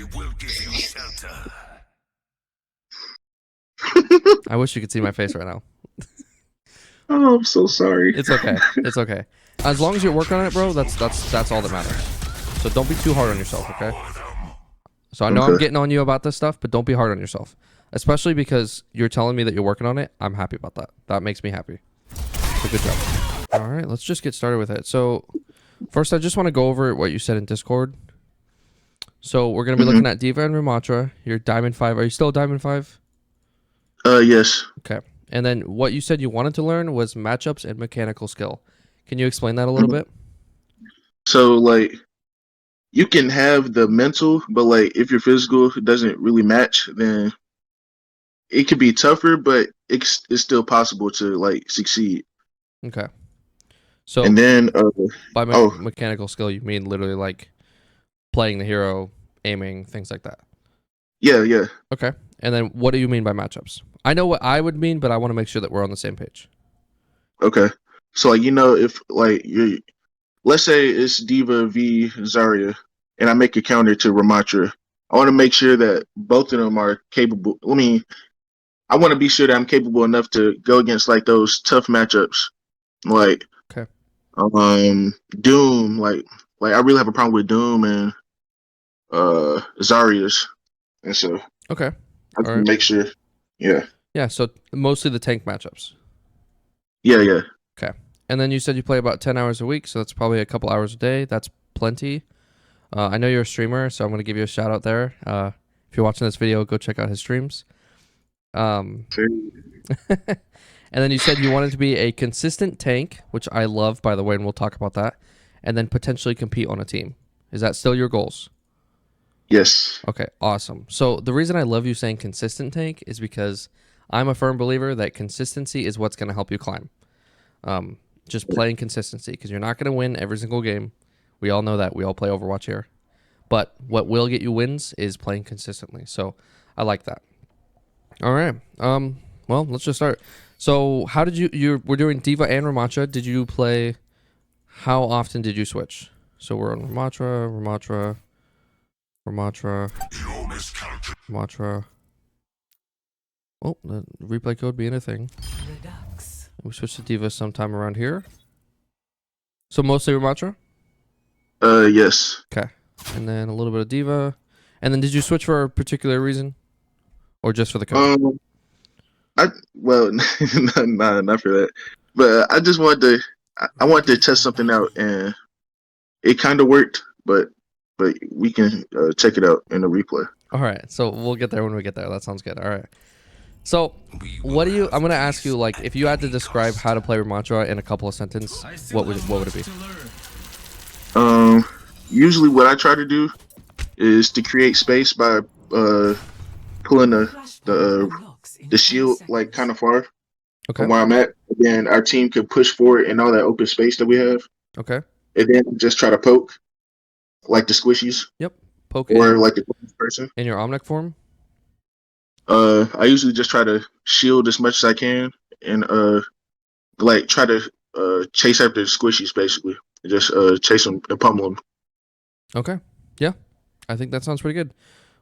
will give you shelter. I wish you could see my face right now. Oh, I'm so sorry. It's okay. It's okay. As long as you're working on it, bro, that's all that matters. So don't be too hard on yourself, okay? So I know I'm Okay. getting on you about this stuff, but don't be hard on yourself. Especially because you're telling me that you're working on it. I'm happy about that. That makes me happy. So good job. All right, let's just get started with it. So first, I just want to go over what you said in Discord. So we're going to be looking at Diva and Ramattra. You're Diamond 5. Are you still Diamond 5? Yes. Okay. And then what you said you wanted to learn was matchups and mechanical skill. Can you explain that a little bit? So like you can have the mental, but like if your physical doesn't really match, then it could be tougher, but it's still possible to like succeed. Okay. So And then by oh mechanical skill, you mean literally like playing the hero, aiming, things like that. yeah. Okay. And then what do you mean by matchups? I know what I would mean, but I want to make sure that we're on the same page. Okay. So like if like you let's say it's Diva v Zarya, and I make a counter to Ramattra. I want to make sure that both of them are capable. I want to be sure that I'm capable enough to go against like those tough matchups, like Okay. Doom. Like I really have a problem with Doom and Zarya's, and so Okay. I All can right. make sure. Yeah, Yeah, so mostly the tank matchups. yeah. Okay. And then you said you play about 10 hours a week, so that's probably a couple hours a day. That's plenty. I know you're a streamer, so I'm going to give you a shout out there. If you're watching this video, go check out his streams. Um, and then you said you wanted to be a consistent tank, which I love, by the way, and we'll talk about that. And then potentially compete on a team. Is that still your goals? Yes. Okay, awesome. So the reason I love you saying consistent tank is because I'm a firm believer that consistency is what's going to help you climb. Just playing consistency, because you're not going to win every single game. We all know that. We all play Overwatch here. But what will get you wins is playing consistently. So I like that. All right. Well, let's just start. So how did we're doing Diva and Ramattra. Did you play, how often did you switch? So we're on Ramattra. Oh, the replay code being a thing. We switched to Diva sometime around here. So mostly Ramattra? Yes. Okay. And then a little bit of Diva. And then did you switch for a particular reason? Or just for the code? I well, not for that. But I just wanted to. I wanted to test something out, and it kind of worked. But we can check it out in the replay. All right. So we'll get there when we get there. That sounds good. All right. So what do you? I'm gonna ask you, like, if you had to describe how to play Ramattra in a couple of sentences, what would it be? Usually what I try to do is to create space by pulling the shield like kind of far Okay. from where I'm at. And then our team could push forward in all that open space that we have, Okay. and then just try to poke like the squishies Yep. Poke or in like the person. your Omnic form. I usually just try to shield as much as I can and like try to chase after the squishies basically. Just chase them and pummel them. Okay. Yeah. I think that sounds pretty good.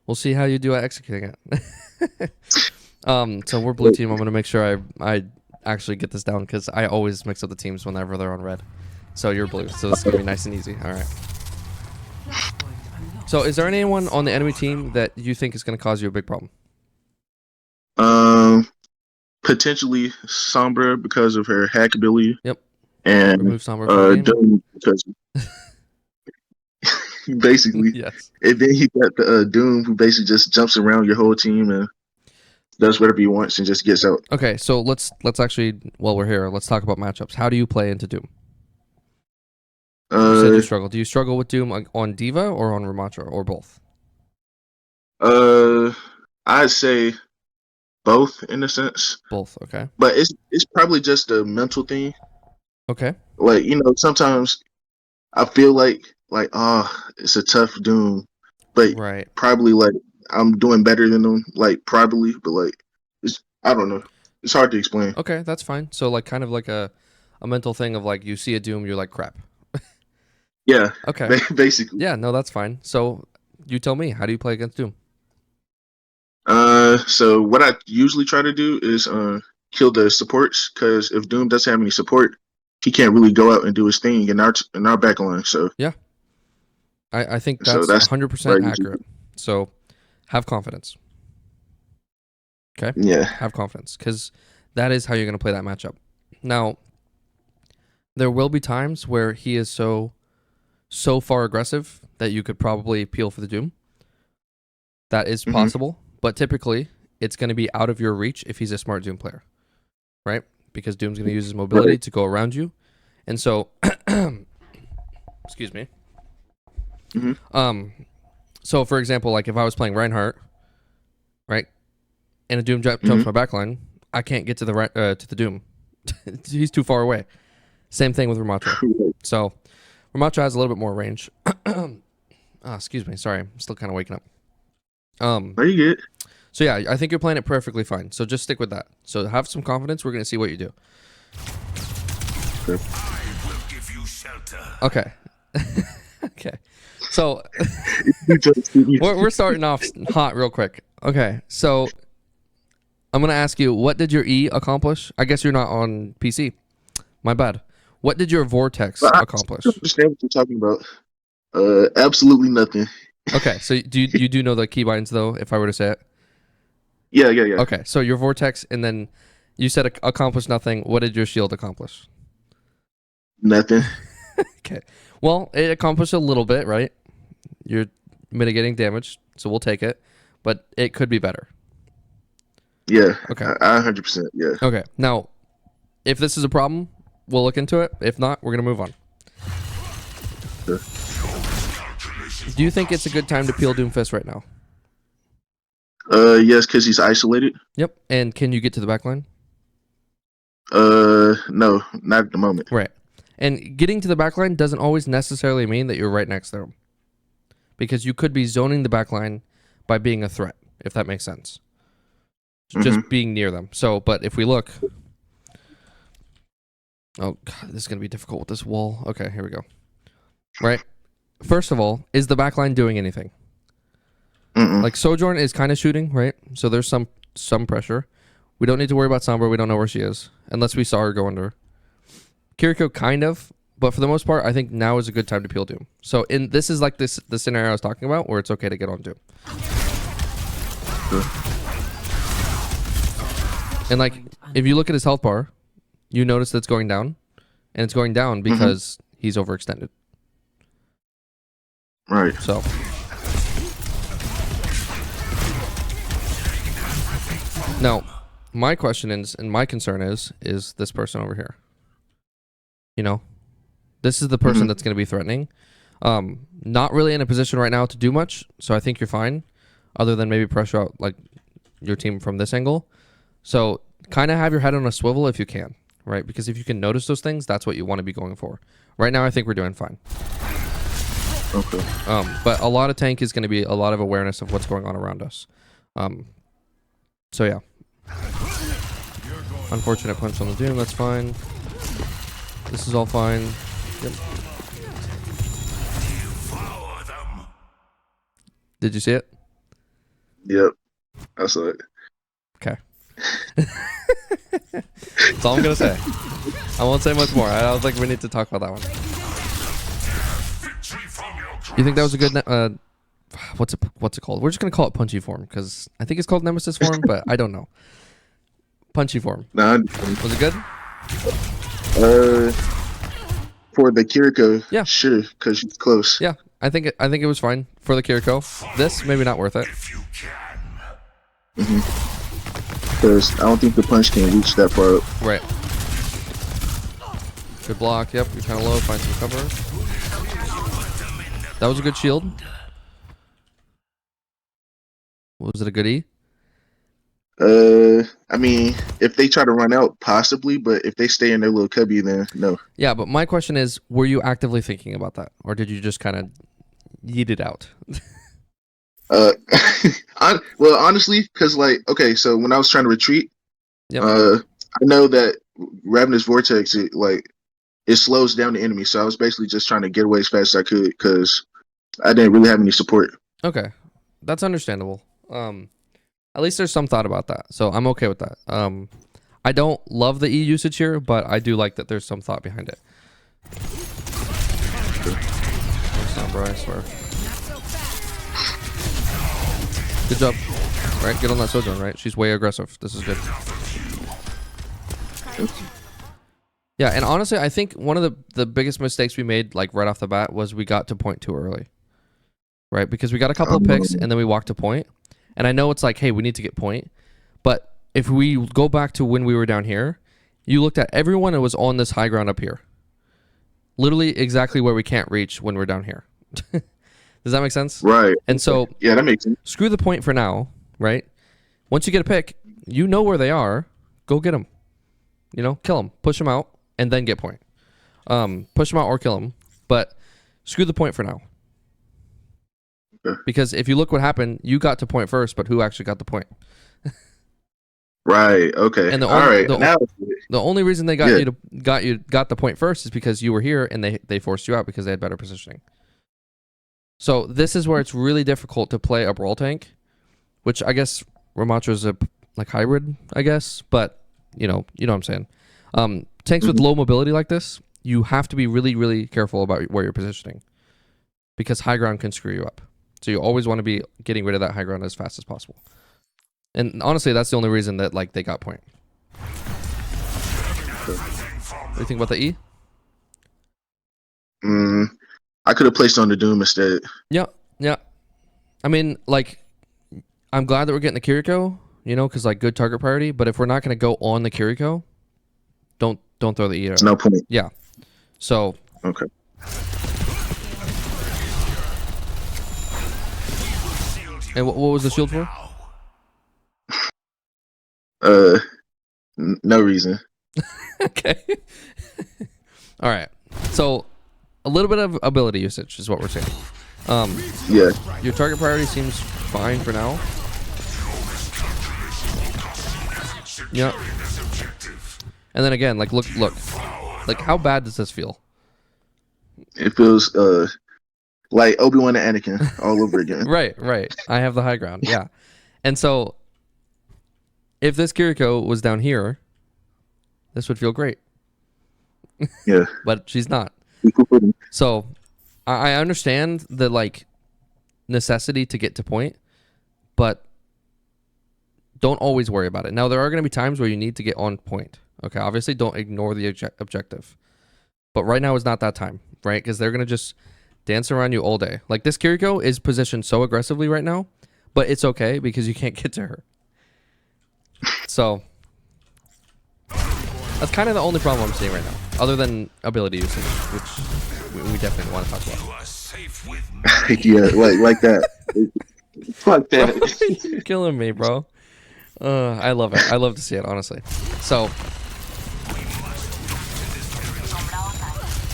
We'll see how you do at executing it. So we're blue team. I'm gonna make sure I actually get this down, because I always mix up the teams whenever they're on red. So you're blue. So this is gonna be nice and easy. All right. So is there anyone on the enemy team that you think is gonna cause you a big problem? Potentially Sombra because of her hack ability. Yep. And Remove Sombra from the game. Doom because basically, Yes. and then he got the Doom who basically just jumps around your whole team and does whatever he wants and just gets out. Okay, so let's actually, while we're here, let's talk about matchups. How do you play into Doom? You said you struggle. Do you struggle with Doom on Diva or on Ramattra, or both? I'd say both in a sense, Both. Okay. but it's probably just a mental thing. Okay. Like sometimes I feel like it's a tough Doom, but Right. probably like I'm doing better than them. Like probably, but like I don't know. It's hard to explain. Okay, that's fine. So like kind of like a mental thing of like you see a Doom, you're like crap. Yeah, Okay. basically. Yeah, no, that's fine. So You tell me. How do you play against Doom? So what I usually try to do is kill the supports, because if Doom doesn't have any support, he can't really go out and do his thing in our back line. So Yeah. I think so that's that's what 100% I usually accurate. So have confidence. Okay? do. Yeah. Have confidence, because that is how you're going to play that matchup. Now, there will be times where he is so far aggressive that you could probably peel for the Doom. That is Mhm. possible, but typically it's going to be out of your reach if he's a smart Doom player, right? Because Doom's going to use his mobility Right. to go around you. And so, excuse me. Mhm. So for example, like if I was playing Reinhardt, right, and a Doom jumps Mhm. my backline, I can't get to the Doom. He's too far away. Same thing with Ramattra. So Ramattra has a little bit more range. Excuse me. Sorry, I'm still kind of waking up. Are you good? So yeah, I think you're playing it perfectly fine. So just stick with that. So have some confidence. We're gonna see what you do. Okay. I will give you shelter. Okay. Okay. So You just- you- we're starting off hot real quick. Okay. So I'm gonna ask you, what did your E accomplish? I guess you're not on PC. My bad. What did your Vortex But I don't accomplish? understand what you're talking about. Absolutely nothing. Okay. So you do know the keybinds though, if I were to say it? Yeah. Okay. So your Vortex, and then you said accomplish nothing. What did your shield accomplish? Nothing. Okay. Well, it accomplished a little bit, right? You're mitigating damage, so we'll take it. But it could be better. Yeah. Okay. I 100%. Yeah. Okay. Now, if this is a problem, we'll look into it. If not, we're gonna move on. Sure. Do you think it's a good time to peel Doomfist right now? Yes, because he's isolated. Yep. And can you get to the back line? No, not at the moment. Right. And getting to the back line doesn't always necessarily mean that you're right next to them. Because you could be zoning the back line by being a threat, if that makes sense. Just Mhm. being near them. So, but if we look... Oh, God, this is going to be difficult with this wall. Okay, here we go. Right? First of all, is the back line doing anything? Mm-mm. Like, Sojourn is kind of shooting, right? So there's some pressure. We don't need to worry about Sombra. We don't know where she is. Unless we saw her go under. Kiriko kind of, but for the most part, I think now is a good time to peel Doom. So this is like the scenario I was talking about, where it's okay to get on Doom. Sure. And like, if you look at his health bar, you notice that it's going down, and it's going down because he's overextended. Right. So now, my question is, and my concern is this person over here. You know, this is the person that's going to be threatening. Not really in a position right now to do much, so I think you're fine, other than maybe pressure out like your team from this angle. So kind of have your head on a swivel if you can, right? Because if you can notice those things, that's what you want to be going for. Right now, I think we're doing fine. Okay. But a lot of tank is going to be a lot of awareness of what's going on around us. So yeah. Unfortunate punch on the Doom, that's fine. This is all fine. Yep. Devour them. Did you see it? Yep. I saw it. Okay. That's all I'm going to say. I won't say much more. I don't think we need to talk about that one. Victory from your You think that was a good... what's it called? We're just going to call it punchy form, because I think it's called nemesis form, but I don't know. Punchy form. Nah, Was it good? for the Kiriko, Yeah. sure, because she's close. Yeah. I think it was fine for the Kiriko. This, maybe not worth it. if you can. Because I don't think the punch can reach that far up. Right. Good block. Yep. You're kind of low. Find some cover. That was a good shield. Was it a good E? I mean, if they try to run out, possibly, but if they stay in their little cubby, then no. Yeah, but my question is, were you actively thinking about that? Or did you just kind of yeet it out? Well, honestly, because like, okay, so when I was trying to retreat, Yep. I know that Ravenous Vortex, it slows down the enemy. So I was basically just trying to get away as fast as I could because I didn't really have any support. Okay, that's understandable. At least there's some thought about that, so I'm okay with that. I don't love the E usage here, but I do like that there's some thought behind it. That's not bro, I swear. Good job. Right, get on that Sojourn, right? She's way aggressive. This is good. Yeah, and honestly, I think one of the biggest mistakes we made, like right off the bat, was we got to point too early. Right? Because we got a couple of picks and then we walked to point. And I know it's like, hey, we need to get point. But if we go back to when we were down here, you looked at everyone that was on this high ground up here. Literally exactly where we can't reach when we're down here. Does that make sense? Right. And so, yeah, that makes sense. Screw the point for now, right? Once you get a pick, you know where they are. Go get them. You know, kill them, push them out, and then get point. Push them out or kill them, but screw the point for now. Okay. Because if you look what happened, you got to point first, but who actually got the point? Right. Okay. And the only reason they got got the point first is because you were here and they forced you out because they had better positioning. So this is where it's really difficult to play a brawl tank, which I guess Ramattra is a like hybrid, I guess, but you know what I'm saying. Tanks with low mobility like this, you have to be really, really careful about where you're positioning because high ground can screw you up. So you always want to be getting rid of that high ground as fast as possible. And honestly, that's the only reason that like they got point. What do you think about the E? I could have placed on the Doom instead. Yeah. I mean, like, I'm glad that we're getting the Kiriko, you know, because like good target priority. But if we're not going to go on the Kiriko, don't throw the E. There's no point. Yeah. So. Okay. And what was the shield for? No reason. Okay. All right. So a little bit of ability usage is what we're saying. Yeah. Your target priority seems fine for now. Yeah. And then again, like look. Like how bad does this feel? It feels like Obi-Wan and Anakin all over again. Right. I have the high ground. Yeah. And so if this Kiriko was down here, this would feel great. Yeah. But she's not. So I understand the like necessity to get to point, but don't always worry about it. Now there are going to be times where you need to get on point. Okay, obviously don't ignore the objective. But right now is not that time, right? Because they're going to just dance around you all day. Like this Kiriko is positioned so aggressively right now, but it's okay because you can't get to her. So that's kind of the only problem I'm seeing right now, other than ability usage, which we definitely want to talk about. You are safe with me. Yeah, like that. Fuck that. You're killing me, bro. I love it. I love to see it, honestly. So,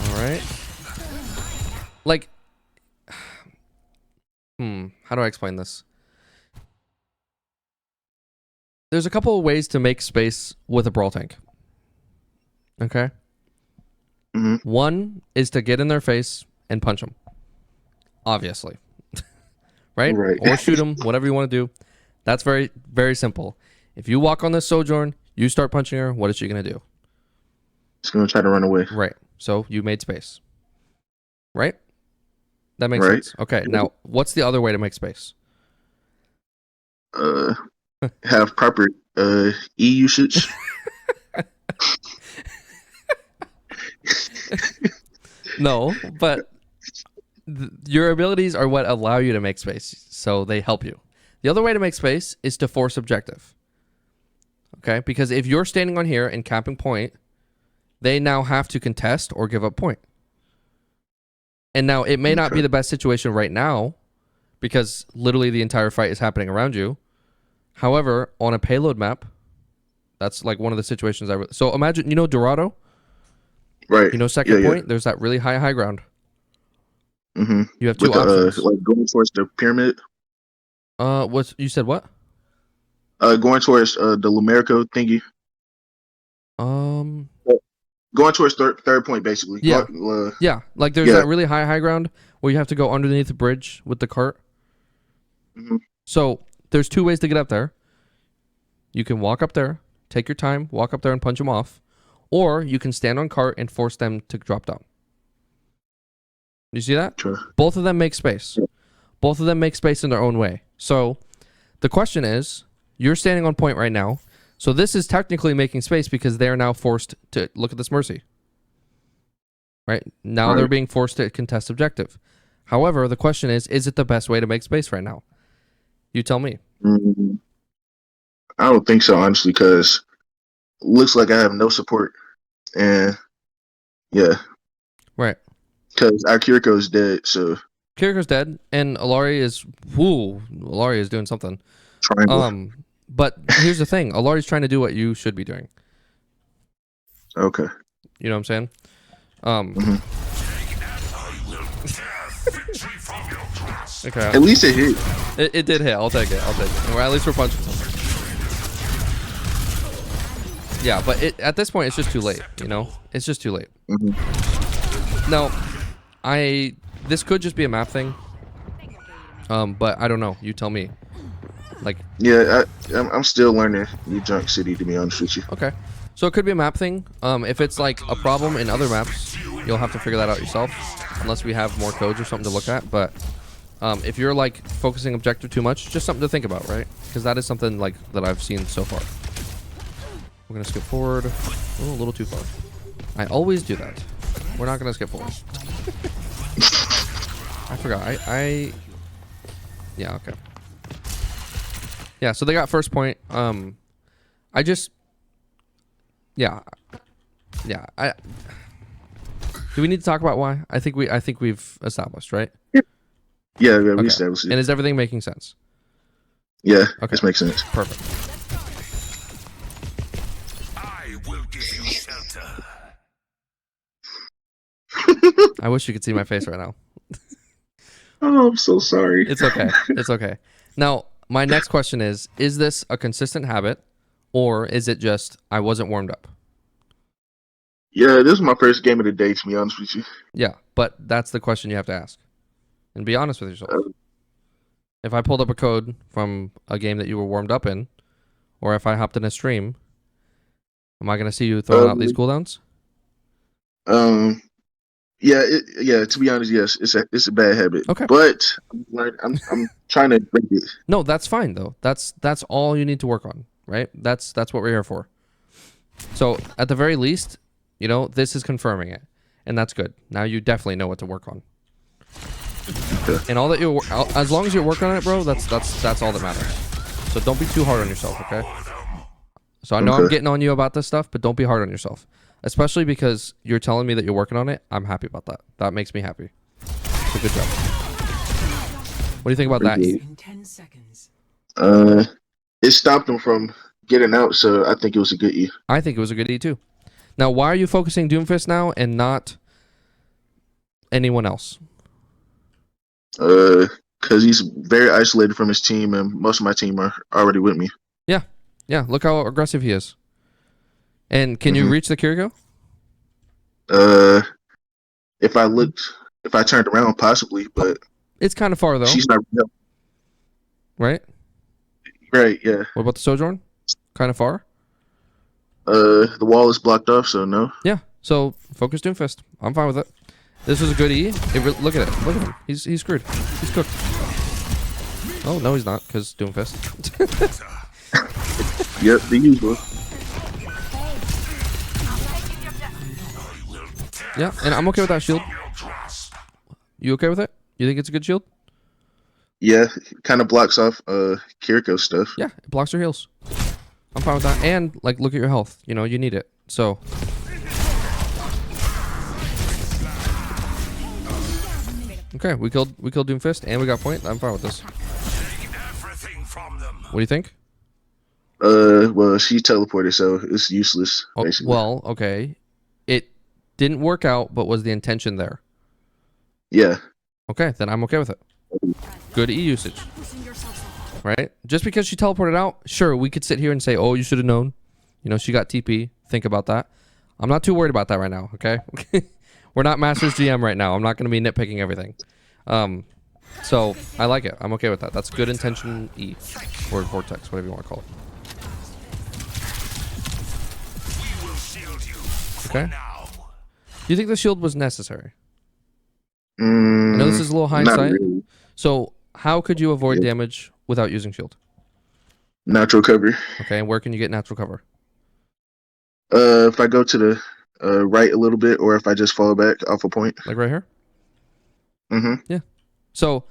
all right. Like, how do I explain this? There's a couple of ways to make space with a brawl tank. Okay. One is to get in their face and punch them. Obviously. Right? Or shoot them, whatever you want to do. That's very, very simple. If you walk on this Sojourn, you start punching her, what is she going to do? She's going to try to run away. Right. So you made space. Right? That makes sense. Okay. Now, what's the other way to make space? Have proper E usage. No, but your abilities are what allow you to make space, so they help you. The other way to make space is to force objective. Okay? Because if you're standing on here and capping point, they now have to contest or give up point. And now it may not be the best situation right now because literally the entire fight is happening around you. However, on a payload map, that's like one of the situations so imagine, you know Dorado? Right. You know second point? There's that really high ground. You have two options. Like going towards the pyramid. You said what? Going towards the Lumerico thingy. Going towards third point, basically. Yeah. Yeah. Like there's that really high ground where you have to go underneath the bridge with the cart. Mhm. So there's two ways to get up there. You can walk up there, take your time, walk up there and punch them off, or you can stand on cart and force them to drop down. You see that? Sure. Both of them make space. Both of them make space in their own way. So the question is, you're standing on point right now. So this is technically making space because they're now forced to look at this mercy. Right? Now they're being forced to contest objective. However, the question is it the best way to make space right now? You tell me. Mm, I don't think so, honestly, because looks like I have no support, and yeah, Right. because our Kiriko is dead, so Kiriko's dead, and Alari is doing something. triangle. But here's the thing: Alari's trying to do what you should be doing. Okay. You know what I'm saying? Mhm. Okay. At least it hit. It did hit. I'll take it. Or at least we're punching something. Yeah, but at this point, it's just too late. You know, it's just too late. Mhm. Now, this could just be a map thing. But I don't know. You tell me. Like, Yeah, I'm still learning New Junk City, to be honest with you. okay. So it could be a map thing. If it's like a problem in other maps, you'll have to figure that out yourself. Unless we have more codes or something to look at. But if you're like focusing objective too much, just something to think about, right? Because that is something like that I've seen so far. We're gonna skip forward. Oh, a little too far. I always do that. We're not gonna skip forward. I forgot. Yeah, okay. Yeah, so they got first point. I just yeah. Do we need to talk about why? I think we've established, right? Yeah, we Okay. established it. And is everything making sense? Yeah, Okay. this makes sense. Perfect. I will give you shelter. I wish you could see my face right now. Oh, I'm so sorry. It's okay. It's okay. Now, my next question is this a consistent habit, or is it just I wasn't warmed up? Yeah, this is my first game of the day, to be honest with you. Yeah, but that's the question you have to ask. And be honest with yourself. Uh, If I pulled up a code from a game that you were warmed up in, or if I hopped in a stream, am I going to see you throwing out these cooldowns? Yeah. To be honest, yes, it's a bad habit. Okay. But I'm trying to break it. No, that's fine though. That's all you need to work on, right? That's what we're here for. So at the very least, you know, this is confirming it, and that's good. Now you definitely know what to work on. Okay. And all that as long as you're working on it, bro, that's all that matters. So don't be too hard on yourself, okay? So I know I'm getting on you about this stuff, but don't be hard on yourself. Especially because you're telling me that you're working on it. I'm happy about that. That makes me happy. So good job. What do you think about that? In 10 seconds. It stopped him from getting out, so I think it was a good E. I think it was a good E too. Now, why are you focusing Doomfist now and not anyone else? Because he's very isolated from his team, and most of my team are already with me. Yeah, look how aggressive he is. And can you reach the Kiriko? If I turned around, possibly, but It's kind of far though, she's not real. right? Right, yeah. What about the Sojourn? Kind of far? The wall is blocked off, so no. Yeah, so focus Doomfist. I'm fine with it. This was a good E. Look at it. Look at him. He's screwed. He's cooked. Oh, no, he's not, because Doomfist. Yep, the usual. Yeah, and I'm okay with that shield. You okay with it? You think it's a good shield? Yeah, kind of blocks off Kiriko stuff. Yeah, it blocks your heals. I'm fine with that. And, like, look at your health. You know, you need it. So. Okay, we killed Doomfist, and we got point. I'm fine with this. What do you think? Well, she teleported, so it's useless, Oh, basically. well, okay. It didn't work out, but was the intention there? Yeah. Okay, then I'm okay with it. Good E usage. Right? Just because she teleported out, sure, we could sit here and say, oh, you should have known. You know, she got TP. Think about that. I'm not too worried about that right now, okay? We're not Masters GM right now. I'm not going to be nitpicking everything. So I like it. I'm okay with that. That's good intention E or vortex, whatever you want to call it. We will shield you for Okay. now. Do you think the shield was necessary? I know this is a little Not hindsight. really. So how could you avoid Yeah. damage without using shield? Natural cover. Okay, and where can you get natural cover? If I go to the right a little bit, or if I just fall back off a point. Like right here? Mm-hmm. Yeah. So,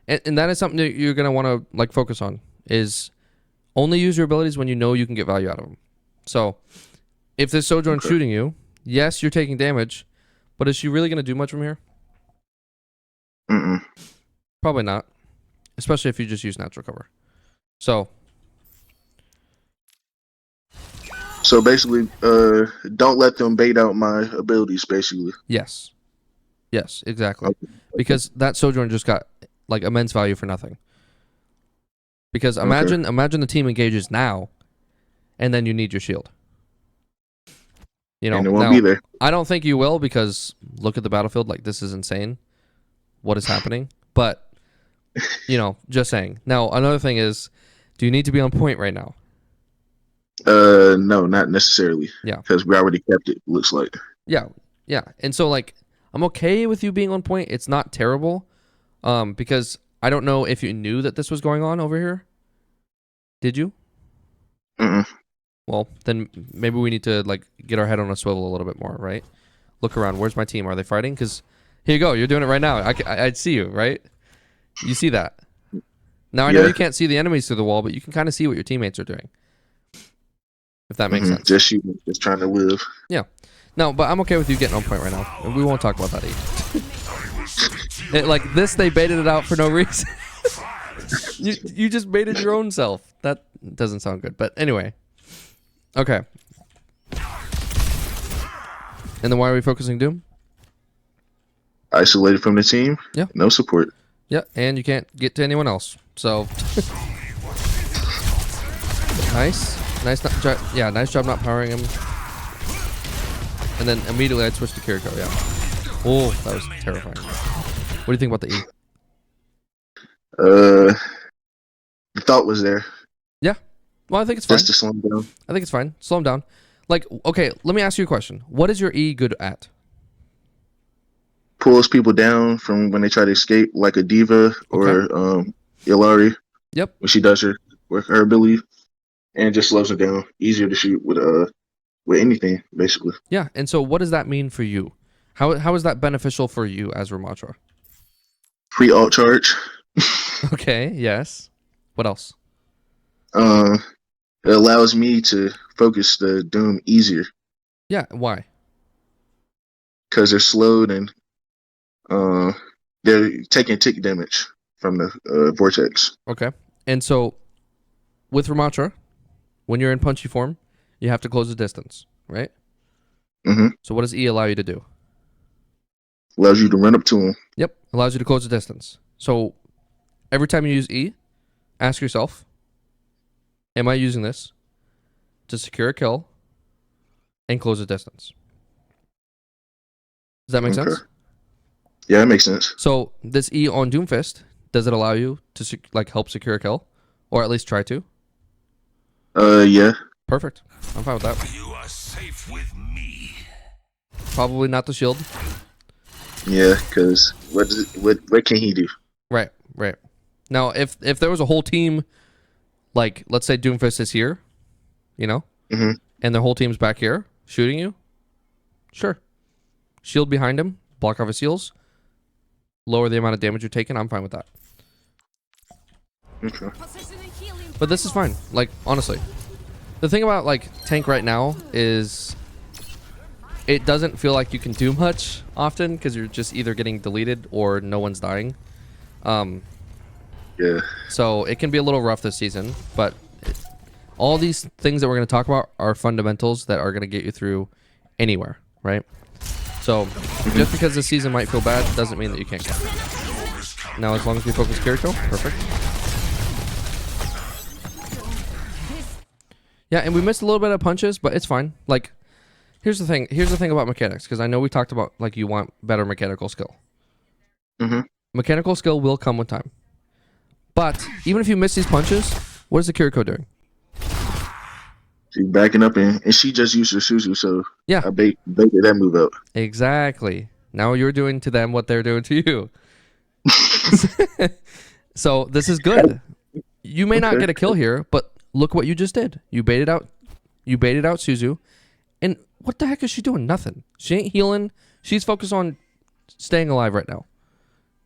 and that is something that you're gonna want to like focus on is only use your abilities when you know you can get value out of them. So, if this Sojourn's Okay. shooting you, yes, you're taking damage, but is she really gonna do much from here? Mm-mm. Probably not, especially if you just use natural cover. So, So basically, don't let them bait out my abilities. Basically. yes, exactly, Okay. because that Sojourn just got like immense value for nothing. Because Okay. imagine the team engages now, and then you need your shield. You know, And it won't now be there. I don't think you will because look at the battlefield. Like this is insane. What is happening? But you know, just saying. Now another thing is, do you need to be on point right now? No, not necessarily. Yeah. Because we already kept it. Looks like. Yeah, yeah. And so like, I'm okay with you being on point. It's not terrible, because I don't know if you knew that this was going on over here. Did you? Mm-mm. Well, then maybe we need to like get our head on a swivel a little bit more, right? Look around. Where's my team? Are they fighting? Because here you go. You're doing it right now. I'd see you, right? You see that. Now I know Yeah. you can't see the enemies through the wall, but you can kind of see what your teammates are doing. If that makes Mm-hmm. sense. Just shooting. Just trying to live. Yeah. No, but I'm okay with you getting on point right now, and we won't talk about that either. Like this, they baited it out for no reason. you just baited your own self. That doesn't sound good. But anyway. Okay. And then why are we focusing Doom? Isolated from the team. Yeah. No support. Yeah, and you can't get to anyone else. So nice. Nice job not powering him. And then immediately I'd switch to Kiriko, yeah. Oh, that was terrifying. What do you think about the E? The thought was there. Yeah. Well, I think it's fine. Just to slow him down. I think it's fine. Slow him down. Like, okay, let me ask you a question. What is your E good at? Pulls people down from when they try to escape, like a diva or Ilari Yep. when she does her ability, and just slows her down. Easier to shoot with anything, basically. Yeah, and so what does that mean for you? How is that beneficial for you as Ramattra? Free alt charge. Okay, yes. What else? It allows me to focus the Doom easier Yeah, why? because they're slowed and they're taking tick damage from the vortex. Okay. And so with Ramattra, when you're in punchy form, you have to close the distance, right? Mm-hmm. So what does E allow you to do? Allows you to run up to him. Yep, allows you to close the distance. So every time you use E, ask yourself, am I using this to secure a kill and close the distance? Does that make sense? Yeah, that makes sense. So this E on Doomfist, does it allow you to help secure a kill, or at least try to? Yeah. Perfect. I'm fine with that. You are safe with me. Probably not the shield. Yeah, because what can he do? Right. Now, if there was a whole team, like let's say Doomfist is here, you know, Mm-hmm. and the whole team's back here shooting you, sure. Shield behind him, block off his heals, lower the amount of damage you're taking. I'm fine with that. Okay. But this is fine. Like honestly, the thing about like tank right now is it doesn't feel like you can do much often because you're just either getting deleted or no one's dying. Yeah. So it can be a little rough this season, but all these things that we're going to talk about are fundamentals that are going to get you through anywhere, right? So just because this season might feel bad doesn't mean that you can't get it. Now, as long as we focus Kiriko, perfect. Yeah, and we missed a little bit of punches, but it's fine. Like, here's the thing about mechanics, because I know we talked about like you want better mechanical skill. Mm-hmm. Mechanical skill will come with time. But even if you miss these punches, what is the Kiriko doing? She's backing up and she just used her Suzu, so Yeah. I baited that move out. Exactly. Now you're doing to them what they're doing to you. So this is good. You may not get a kill here, but look what you just did. You baited out Suzu. And what the heck is she doing? Nothing. She ain't healing. She's focused on staying alive right now.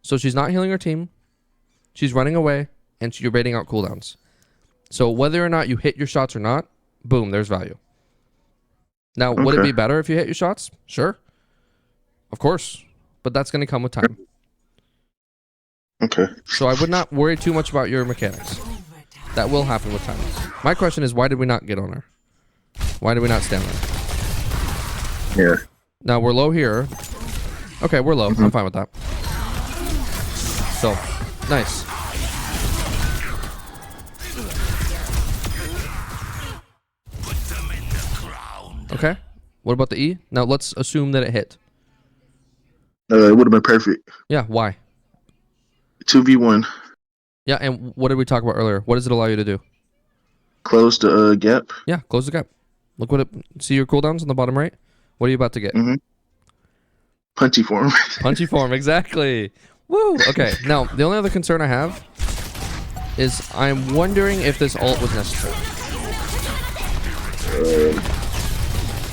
So she's not healing her team. She's running away, and you're baiting out cooldowns. So whether or not you hit your shots or not, boom, there's value. Now, would it be better if you hit your shots? Sure. Of course. But that's going to come with time. Okay. So I would not worry too much about your mechanics. That will happen with time. My question is, why did we not get on her? Why did we not stand there? Yeah. Now, we're low here. Okay, we're low. I'm fine with that. So, nice. Okay. What about the E? Now, let's assume that it hit. It would have been perfect. Yeah, why? 2v1. Yeah, and what did we talk about earlier? What does it allow you to do? Close the gap. Yeah, close the gap. Look what it... See your cooldowns on the bottom right? What are you about to get? Punchy form. Punchy form, exactly. Woo! Okay, now, the only other concern I have is I'm wondering if this ult was necessary.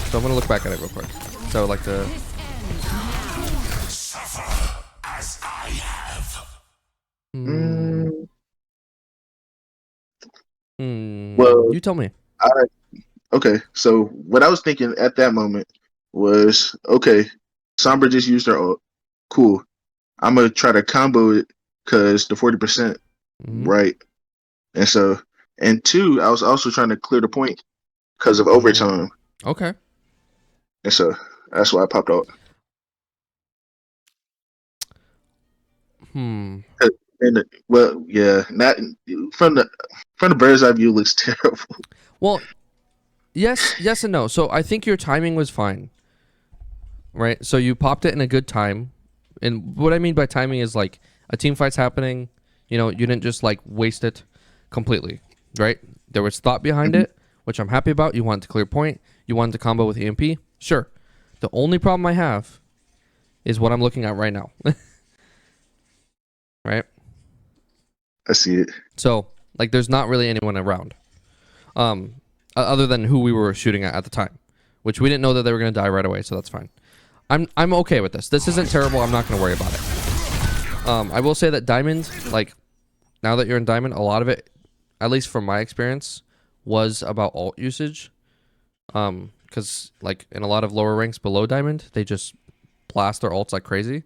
So I'm going to look back at it real quick. So I would like to... Suffer as I have. Well, you tell me. Okay, so what I was thinking at that moment was, okay, Sombra just used her ult. Cool. I'm going to try to combo it because the 40%, right? And so, and two, I was also trying to clear the point because of overtime. Okay. And so, that's why I popped out. And, well, yeah, not from the bird's eye view, looks terrible. Well, yes and no. So I think your timing was fine, right? So you popped it in a good time, and what I mean by timing is like a team fight's happening. You know, you didn't just like waste it completely, right? There was thought behind it, which I'm happy about. You wanted to clear point. You wanted to combo with EMP. Sure. The only problem I have is what I'm looking at right now. Right? I see it. So, like, there's not really anyone around. Other than who we were shooting at the time, which we didn't know that they were going to die right away, so that's fine. I'm okay with this. This isn't terrible. I'm not going to worry about it. I will say that Diamond, like, now that you're in Diamond, a lot of it, at least from my experience, was about ult usage. Because, like, in a lot of lower ranks below Diamond, they just blast their ults like crazy.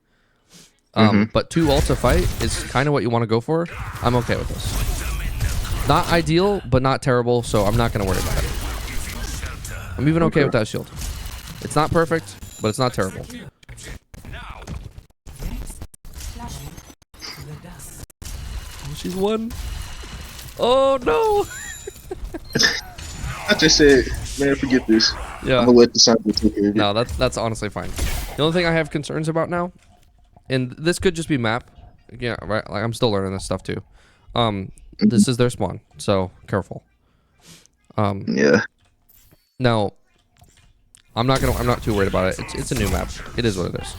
But 2 ults a fight is kind of what you want to go for. I'm okay with this. Not ideal, but not terrible, so I'm not going to worry about it. I'm even okay with that shield. It's not perfect, but it's not terrible. Oh, she's won. Oh, no. I just said, man, forget this. Yeah. I'm going to let the cyber take care of it. No, that's honestly fine. The only thing I have concerns about now, and this could just be map. Yeah, right. Like, I'm still learning this stuff too. This is their spawn, so careful. Yeah. Now, I'm not too worried about it. It's a new map. It is what it is.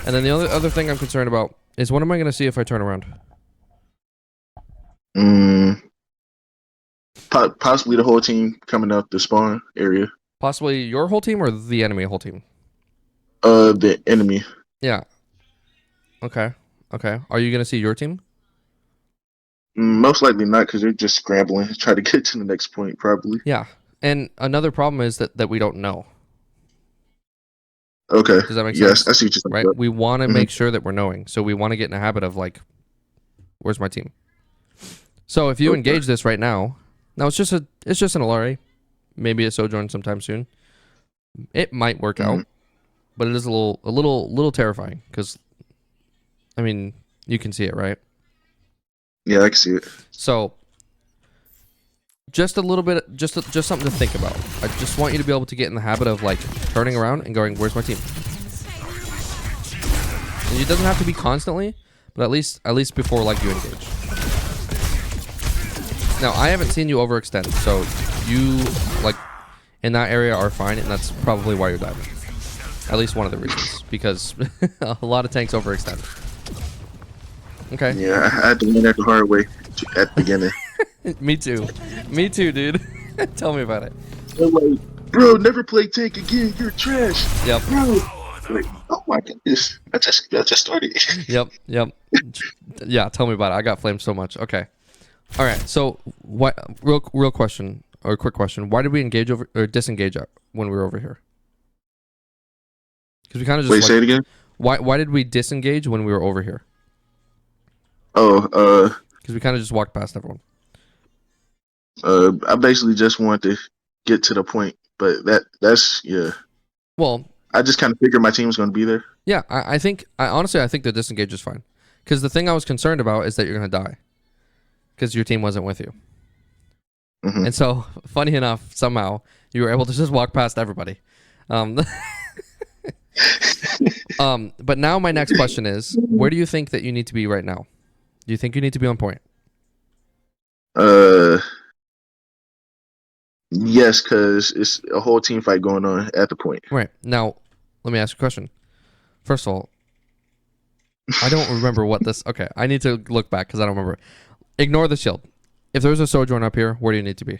And then the other thing I'm concerned about is what am I gonna see if I turn around? Possibly the whole team coming out the spawn area. Possibly your whole team or the enemy whole team? The enemy. Yeah. Okay. Are you gonna see your team? Most likely not, because they're just scrambling to try to get to the next point, probably. Yeah. And another problem is that we don't know. Okay. Does that make sense? Yes, I see what you're right? saying. We want to make sure that we're knowing. So we want to get in a habit of like, where's my team? So if you engage this right now it's just an LRA, maybe a Sojourn sometime soon. It might work out, but it is a little terrifying because, I mean, you can see it, right? Yeah, I can see it. So just a little bit, just something to think about. I just want you to be able to get in the habit of like turning around and going, "Where's my team?" And it doesn't have to be constantly, but at least before like you engage. Now I haven't seen you overextend, so you like in that area are fine, and that's probably why you're diving. At least one of the reasons, because a lot of tanks overextend. Okay. Yeah, I had to learn that the hard way at the beginning. Me too, dude. Tell me about it. They're like, bro, never play tank again. You're trash. Yep. Bro. Like, oh my goodness. I just started. Yep. Yeah, tell me about it. I got flamed so much. Okay. All right. So, what? Real question or quick question? Why did we engage over or disengage when we were over here? Because we kind of just Wait, say it again. Why did we disengage when we were over here? Oh, Because we kind of just walked past everyone. I basically just wanted to get to the point, but that's yeah. Well, I just kind of figured my team was going to be there. yeah, I think honestly I think the disengage is fine. Because the thing I was concerned about is that you're gonna die. Because your team wasn't with you. Mm-hmm. And so, funny enough, somehow you were able to just walk past everybody. But now my next question is, where do you think that you need to be right now? Do you think you need to be on point? Yes, because it's a whole team fight going on at the point. Right. Now, let me ask you a question. First of all, I don't remember what this... Okay, I need to look back because I don't remember. Ignore the shield. If there's a Sojourn up here, where do you need to be?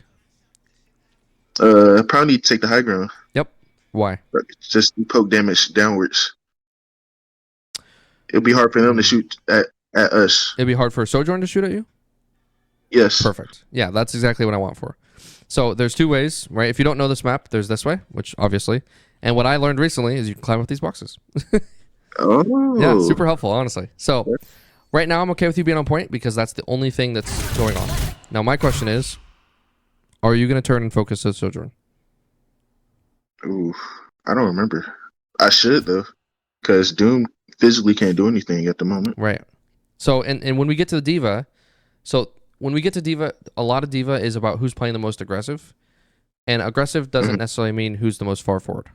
Probably need to take the high ground. Yep. Why? Just poke damage downwards. It'll be hard for them to shoot at us. It'd be hard for a Sojourn to shoot at you? Yes. Perfect. Yeah, that's exactly what I want for. So there's two ways, right? If you don't know this map, there's this way, which obviously. And what I learned recently is you can climb up these boxes. Oh. Yeah, super helpful, honestly. So right now I'm okay with you being on point because that's the only thing that's going on. Now my question is, are you going to turn and focus the Sojourn? Ooh, I don't remember. I should though, because Doom physically can't do anything at the moment. Right. So and when we get to the Diva, a lot of Diva is about who's playing the most aggressive. And aggressive doesn't necessarily mean who's the most far forward.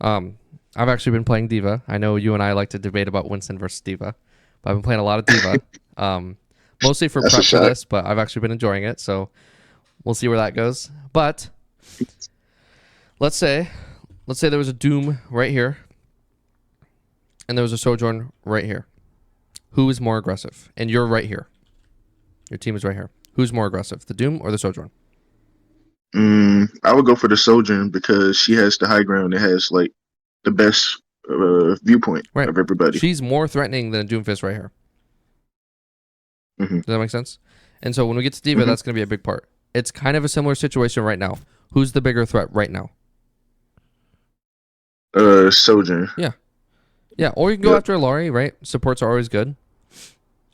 I've actually been playing Diva. I know you and I like to debate about Winston versus Diva, but I've been playing a lot of Diva. Mostly for prep for this, but I've actually been enjoying it, so we'll see where that goes. But let's say there was a Doom right here, and there was a Sojourn right here. Who is more aggressive? And you're right here. Your team is right here. Who's more aggressive, the Doom or the Sojourn? I would go for the Sojourn because she has the high ground and has like the best viewpoint of everybody. She's more threatening than a Doomfist right here. Does that make sense? And so when we get to Diva, that's going to be a big part. It's kind of a similar situation right now. Who's the bigger threat right now? Sojourn. Yeah. Yeah, or you can go after Laurie, right? Supports are always good.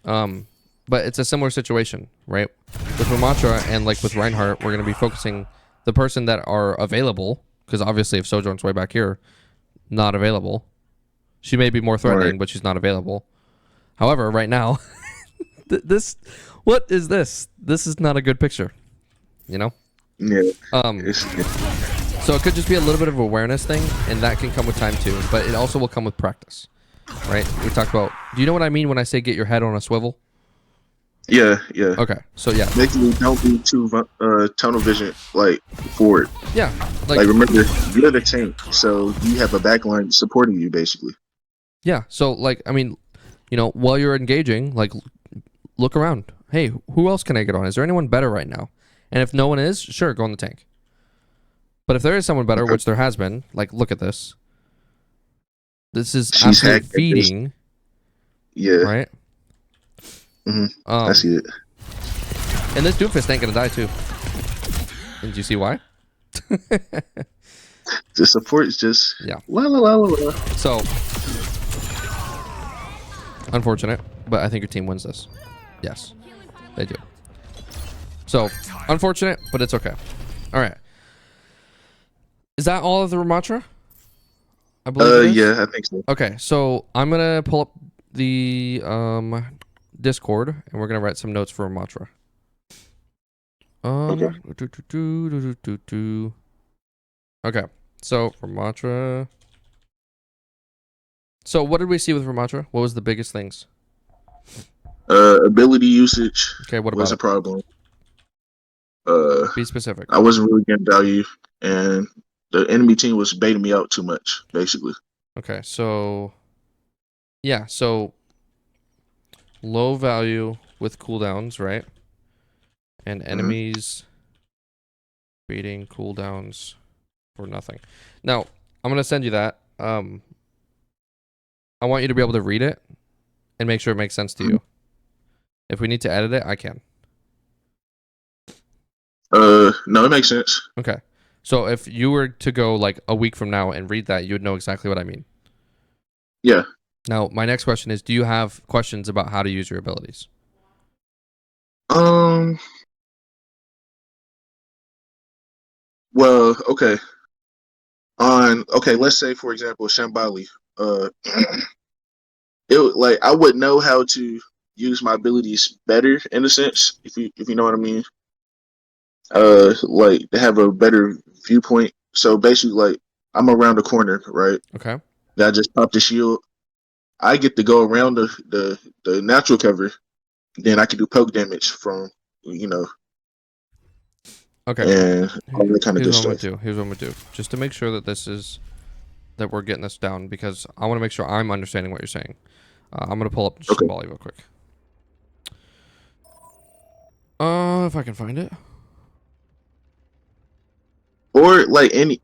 But it's a similar situation, right? With Ramattra and like with Reinhardt, we're going to be focusing the person that are available, because obviously if Sojourn's way back here, not available. She may be more threatening, but she's not available. However, right now, what is this? This is not a good picture, you know? Yeah. So it could just be a little bit of awareness thing, and that can come with time too, but it also will come with practice, right? We talked about, do you know what I mean when I say get your head on a swivel? Yeah. Okay, so yeah. Basically, don't be too tunnel vision like forward. Yeah. Like remember, you're the tank, so you have a backline supporting you, basically. Yeah. So like, I mean, you know, while you're engaging, like, look around. Hey, who else can I get on? Is there anyone better right now? And if no one is, sure, go on the tank. But if there is someone better, which there has been, like, look at this. This is absolute feeding. Yeah. Right? I see it. And this Doomfist ain't gonna die too. And do you see why? The support is just la. So unfortunate, but I think your team wins this. Yes, they do. So unfortunate, but it's okay. All right. Is that all of the Ramattra? I believe it is. Yeah, I think so. Okay, so I'm gonna pull up the Discord and we're gonna write some notes for Ramattra. Okay. Okay, so Ramattra So what did we see with Ramattra? What was the biggest things? Ability usage Okay, what about was a it? problem. Uh, Be specific. I wasn't really getting value, and the enemy team was baiting me out too much, basically. Okay, so yeah, so low value with cooldowns, right? And Hmm. enemies beating cooldowns for nothing. Now, I'm gonna send you that. I want you to be able to read it and make sure it makes sense to you. If we need to edit it, I can. No, it makes sense. Okay. So if you were to go like a week from now and read that, you would know exactly what I mean. Yeah. Now, my next question is, do you have questions about how to use your abilities? Um. Well, okay. Let's say for example, Shambali. Uh, I would know how to use my abilities better in a sense, if you know what I mean. Like to have a better viewpoint. So basically, like I'm around the corner, right? Okay. Then I just pop the shield. I get to go around the natural cover. Then I can do poke damage from you know Okay. and all that kind of Here's good what I'm gonna stuff. do. Here's what I'm gonna do. Just to make sure that that we're getting this down because I want to make sure I'm understanding what you're saying. I'm gonna pull up Okay. Shimbali real quick. If I can find it. Or like any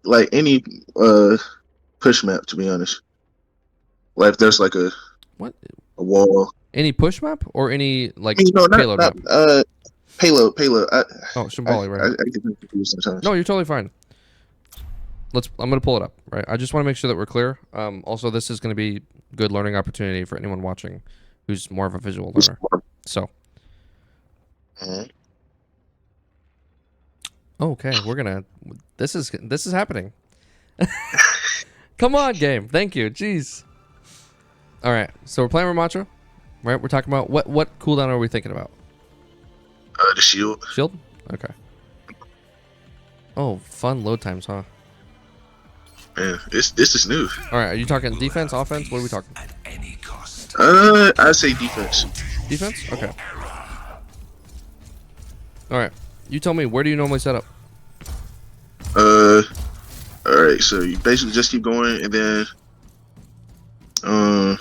push map, to be honest. Like if there's like What? a wall. Any push map or any like I mean, no, not payload not map? payload. Oh, I Shimbali right I, here. I get confused sometimes. No, you're totally fine. I'm gonna pull it up. Right. I just want to make sure that we're clear. Also, this is gonna be good learning opportunity for anyone watching, who's more of a visual learner. So, Mhm. okay, we're gonna. This is happening. Come on, game. Thank you. Jeez. All right. So we're playing Ramattra, right? We're talking about what cooldown are we thinking about? The shield. Shield. Okay. Oh, fun load times, huh? Man, this is new. All right. Are you talking defense, offense? What are we talking? At any cost. I say defense. Defense. Okay. All right. You tell me. Where do you normally set up? Uh, all right. So you basically just keep going, and then um,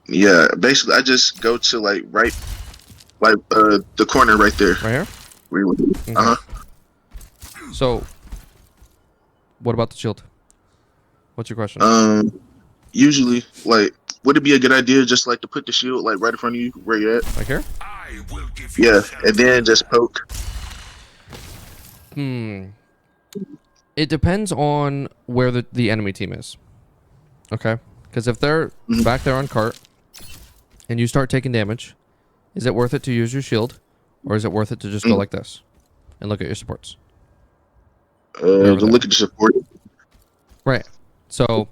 yeah, basically I just go to like right, like the corner right there. Right here. Uh Okay. huh. So, what about the shield? What's your question? Usually, like, would it be a good idea just like to put the shield like right in front of you where you're at? Like here? I will give you Yeah, and shelter. then just poke. It depends on where the enemy team is. Okay. Because if they're Mhm. back there on cart and you start taking damage, is it worth it to use your shield, or is it worth it to just go Mhm. like this and look at your supports? They're over To there. look at the support. Right. So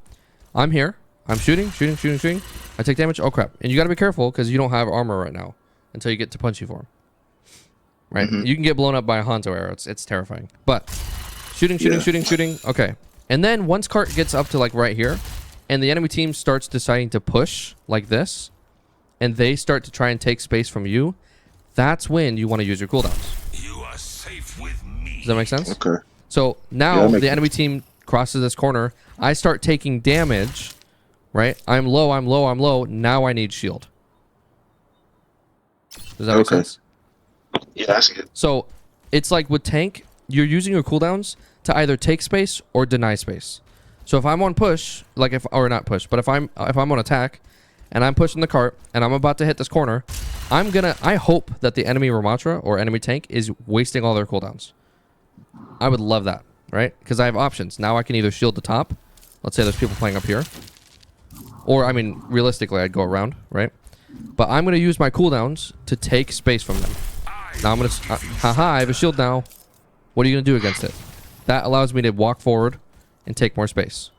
I'm here. I'm shooting. I take damage. Oh crap! And you got to be careful because you don't have armor right now until you get to punchy form. Right. Hmm. You can get blown up by a Hanzo arrow. It's terrifying. But Yeah. shooting. Okay. And then once cart gets up to like right here, and the enemy team starts deciding to push like this, and they start to try and take space from you, that's when you want to use your cooldowns. You are safe with me. Does that make sense? Okay. So Yeah, that now makes the enemy sense. team crosses this corner. I start taking damage, right? I'm low. Now I need shield. Does that make Okay. sense? Yeah, I see it. So it's like with tank, you're using your cooldowns to either take space or deny space. So if I'm on push, like if or not push, but if I'm on attack and I'm pushing the cart and I'm about to hit this corner, I hope that the enemy Ramattra or enemy tank is wasting all their cooldowns. I would love that, right? Because I have options. Now I can either shield the top. Let's say there's people playing up here. Or, I mean, realistically, I'd go around, right? But I'm going to use my cooldowns to take space from them. Now I'm going to... haha, I have a shield now. What are you going to do against it? That allows me to walk forward and take more space.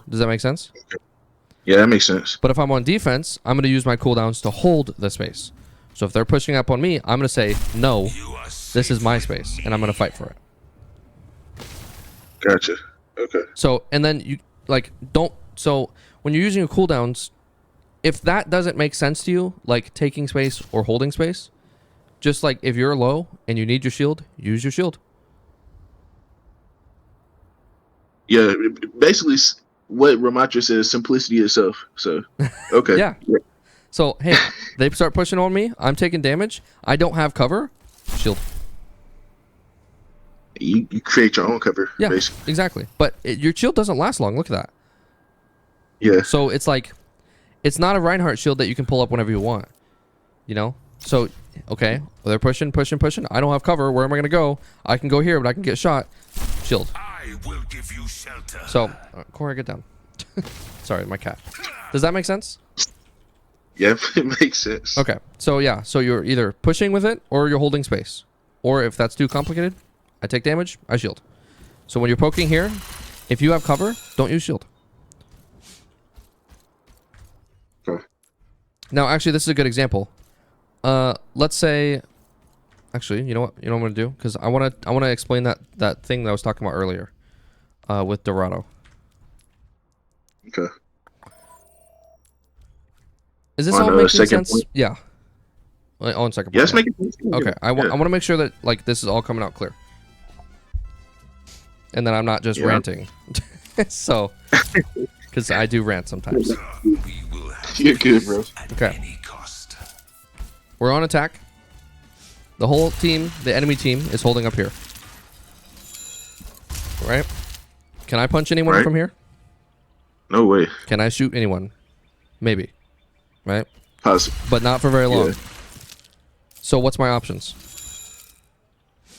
Does that make sense? Yeah, that makes sense. But if I'm on defense, I'm going to use my cooldowns to hold the space. So if they're pushing up on me, I'm going to say, no, You are safe this is my with space, me. and I'm going to fight for it. Gotcha. Okay. So, and then you, like, don't So when you're using your cooldowns, if that doesn't make sense to you, like taking space or holding space, just like if you're low and you need your shield, use your shield. Yeah, basically what Ramattra says, simplicity itself. So, okay. Yeah. So hey, they start pushing on me. I'm taking damage. I don't have cover. Shield. You create your own cover, Yeah, basically. exactly. But your shield doesn't last long. Look at that. Yeah. So it's like, it's not a Reinhardt shield that you can pull up whenever you want. You know? So, okay, well, they're pushing. I don't have cover. Where am I going to go? I can go here, but I can get shot. Shield. I will give you shelter. So, Corey, get down. Sorry, my cat. Does that make sense? Yeah, it makes sense. Okay. So, yeah. So you're either pushing with it or you're holding space. Or if that's too complicated, I take damage, I shield. So when you're poking here, if you have cover, don't use shield. Okay. Now, actually, this is a good example. Let's say, actually, you know what I'm gonna do, because I wanna explain that thing that I was talking about earlier, with Dorado. Okay. Is this On all the making second sense? point? Yeah. On second point. Yes, Yeah. make it sense. Okay. I want Yeah. to make sure that like this is all coming out clear, and that I'm not just Yeah. ranting. So, because I do rant sometimes. We will have You're good, bro. at Okay. any cost. We're on attack. The whole team, the enemy team, is holding up here. Right? Can I punch anyone Right. from here? No way. Can I shoot anyone? Maybe. Right? Possible. But not for very long. Yeah. So what's my options?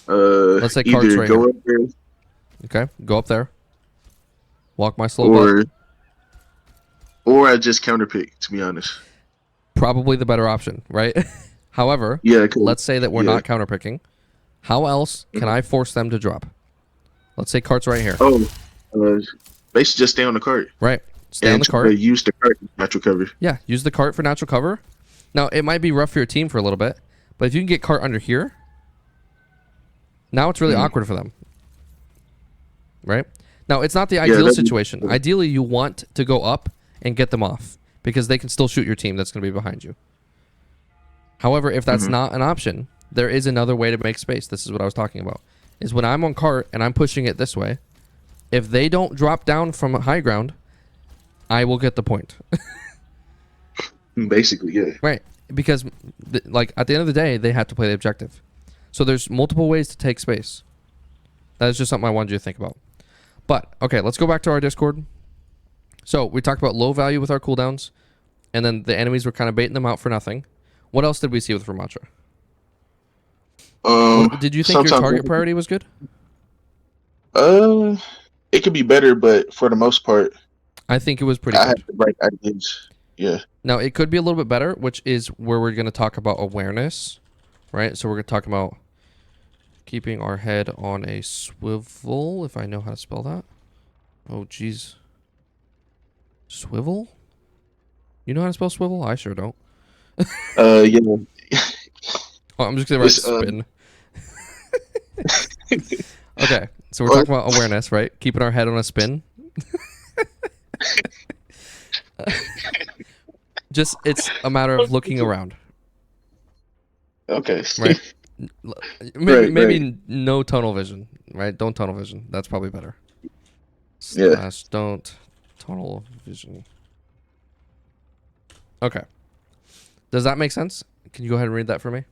Let's say cards Either right go here. up there Okay, go up there. Walk my slow butt. or I just counterpick, to be honest. Probably the better option, right? However, Yeah, 'cause- let's say that we're yeah. not counterpicking. How else can I force them to drop? Let's say cart's right here. Oh, basically just stay on the cart. Right. Stay on And the try cart. to use the cart as natural cover. Yeah, use the cart for natural cover. Now, it might be rough for your team for a little bit, but if you can get cart under here, now it's really awkward for them. Right? Now, it's not the ideal that'd be- situation. Ideally, you want to go up and get them off because they can still shoot your team that's going to be behind you. However, if that's not an option, there is another way to make space. This is what I was talking about. Is when I'm on cart and I'm pushing it this way, if they don't drop down from high ground, I will get the point. Basically, yeah. Right. Because, like, at the end of the day, they have to play the objective. So there's multiple ways to take space. That is just something I wanted you to think about. But, okay, let's go back to our Discord. So we talked about low value with our cooldowns, and then the enemies were kind of baiting them out for nothing. What else did we see with Ramattra? Did you think your sometimes- target priority was good? It could be better, but for the most part, I think it was pretty I good. had the right ideas. Yeah. Now, it could be a little bit better, which is where we're going to talk about awareness, right? So we're going to talk about keeping our head on a swivel, if I know how to spell that. Oh, jeez. Swivel? You know how to spell swivel? I sure don't. Yeah. Oh, I'm just going to write spin. Okay, so we're talking about awareness, right? Keeping our head on a spin. Just, it's a matter of looking around. Okay. Right. Maybe Right. no tunnel vision, right? Don't tunnel vision. That's probably better. Yeah. / don't tunnel vision. Okay. Does that make sense? Can you go ahead and read that for me?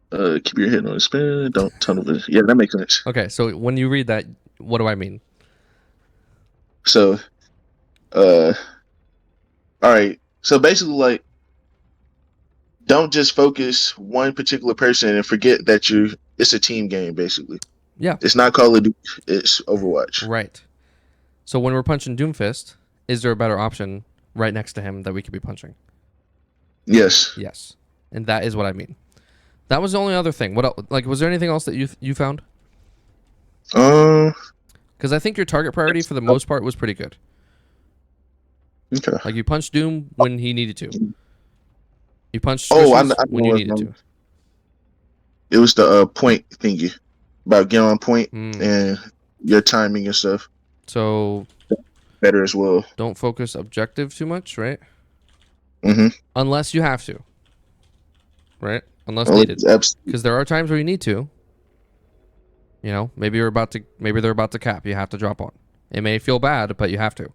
Keep your head on a spin. Don't tunnel vision. Yeah, that makes sense. Okay, so when you read that, what do I mean? So, all right. So basically, like, don't just focus one particular person and forget that it's a team game. Basically, Yeah. it's not Call of Duty. It's Overwatch. Right. So when we're punching Doomfist, is there a better option right next to him that we could be punching? Yes. Yes. And that is what I mean. That was the only other thing. What else, like, was there anything else that you found? Because I think your target priority for the most part was pretty good. Okay. Like, you punched Doom when he needed to. You punched Oh, I Squishes know when you what needed to. It was the point thingy about getting on point Mm. and your timing and stuff. So better as well. Don't focus objective too much, right? Mm-hmm. Unless you have to, right? Unless Well, needed. it's absolutely. Because there are times where you need to. You know, maybe they're about to cap. You have to drop on. It may feel bad, but you have to,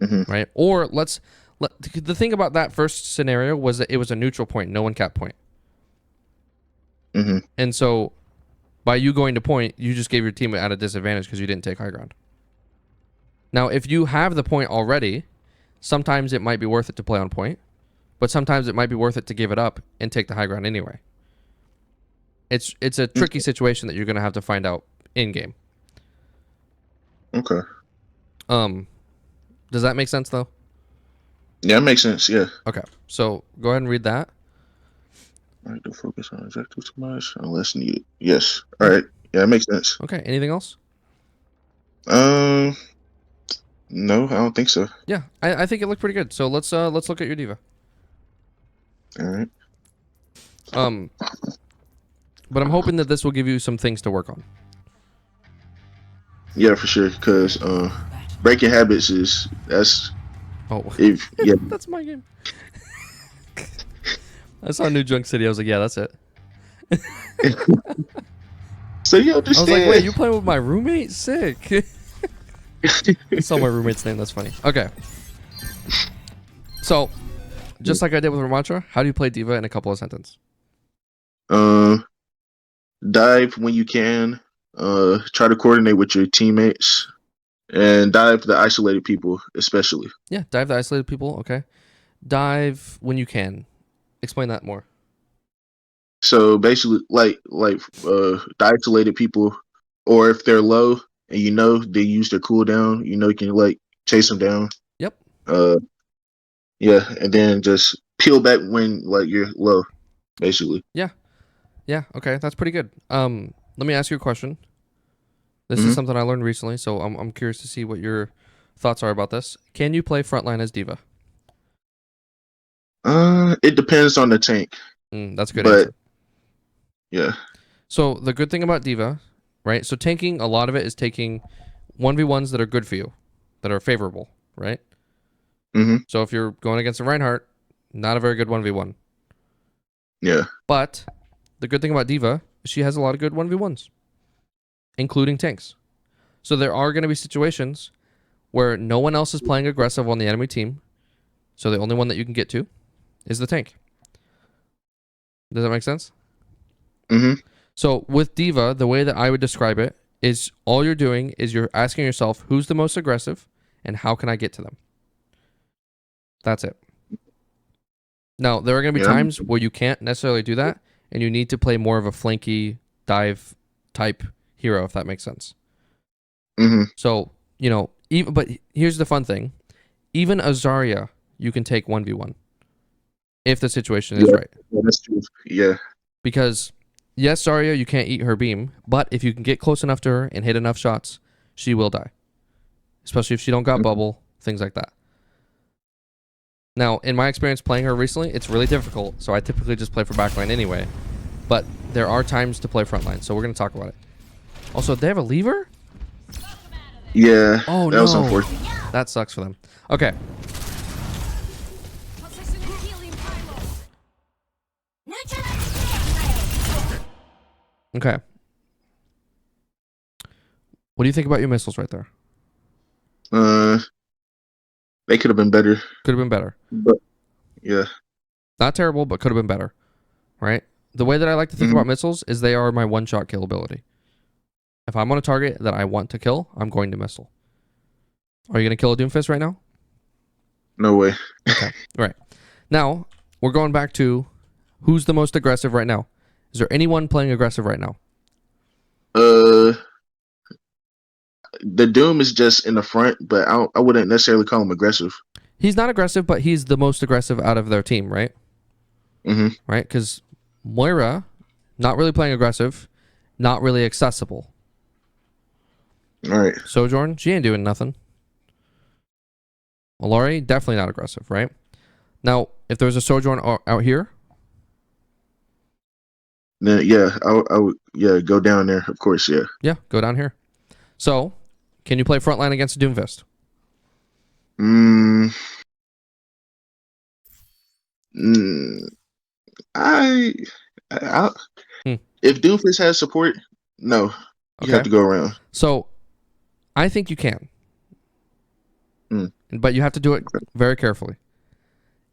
Mm-hmm. right? Or the thing about that first scenario was that it was a neutral point, no one cap point. Mm-hmm. And so by you going to point, you just gave your team at a disadvantage because you didn't take high ground. Now, if you have the point already, sometimes it might be worth it to play on point, but sometimes it might be worth it to give it up and take the high ground anyway. It's a tricky situation that you're going to have to find out in game. Okay. Does that make sense though? Yeah, it makes sense. Yeah. Okay. So go ahead and read that. All right, don't focus on objective too much unless needed. Yes. All right. Yeah, it makes sense. Okay. Anything else? No, I don't think so. Yeah, I think it looked pretty good. So let's look at your diva. All right. But I'm hoping that this will give you some things to work on. Yeah, for sure. Because breaking habits that's Oh, if yeah. that's my game. I saw New Junk City. I was like, yeah, that's it. So you I was understand. like, wait, you playing with my roommate? Sick. I saw my roommate's name. That's funny. Okay. So, just like I did with Ramattra, how do you play diva in a couple of sentences? Dive when you can. Try to coordinate with your teammates, and dive the isolated people, especially. Yeah, dive the isolated people. Okay. Dive when you can. Explain that more. So basically, the isolated people, or if they're low and you know they use their cooldown, you know you can like chase them down. Yep. Yeah, and then just peel back when like you're low, basically. Yeah. Okay, that's pretty good. Let me ask you a question. This Mm-hmm. is something I learned recently, so I'm curious to see what your thoughts are about this. Can you play frontline as diva? It depends on the tank, That's a good but answer. yeah. So the good thing about diva, right? So tanking, a lot of it is taking 1v1s that are good for you, that are favorable, right? Mm-hmm. So if you're going against a Reinhardt, not a very good 1v1. Yeah. But the good thing about diva is she has a lot of good 1v1s, including tanks. So there are going to be situations where no one else is playing aggressive on the enemy team, so the only one that you can get to is the tank. Does that make sense? Mm-hmm. So with diva, the way that I would describe it is all you're doing is you're asking yourself who's the most aggressive and how can I get to them. That's it. Now, there are going to be Yeah. times where you can't necessarily do that and you need to play more of a flanky dive type hero, if that makes sense. Mm-hmm. So, but here's the fun thing. Even a Zarya, you can take 1v1 if the situation is right. Yeah, that's true. Yeah. Because, yes, Zarya, you can't eat her beam, but if you can get close enough to her and hit enough shots, she will die. Especially if she don't got bubble, things like that. Now, in my experience playing her recently, it's really difficult, so I typically just play for backline anyway. But there are times to play frontline, so we're going to talk about it. Also, they have a lever? Yeah. Oh, that was no. unfortunate. That sucks for them. Okay. Okay. What do you think about your missiles right there? They could have been better, Could have been better. but yeah. Not terrible, but could have been better. Right? The way that I like to think about missiles is they are my one-shot kill ability. If I'm on a target that I want to kill, I'm going to missile. Are you going to kill a Doomfist right now? No way. Okay. Right. Now, we're going back to who's the most aggressive right now. Is there anyone playing aggressive right now? The Doom is just in the front, but I wouldn't necessarily call him aggressive. He's not aggressive, but he's the most aggressive out of their team, right? Mm-hmm. Right? Because Moira, not really playing aggressive, not really accessible. All right. Sojourn, she ain't doing nothing. Olari, definitely not aggressive, right? Now, if there's a Sojourn out here, Then I would go down there, of course. Yeah. yeah, go down here. So, Can you play frontline against a Doomfist? Mm, mm, I, I Hmm. if Doofus has support, no, you have Okay. to go around. So I think you can, Hmm. but you have to do it very carefully.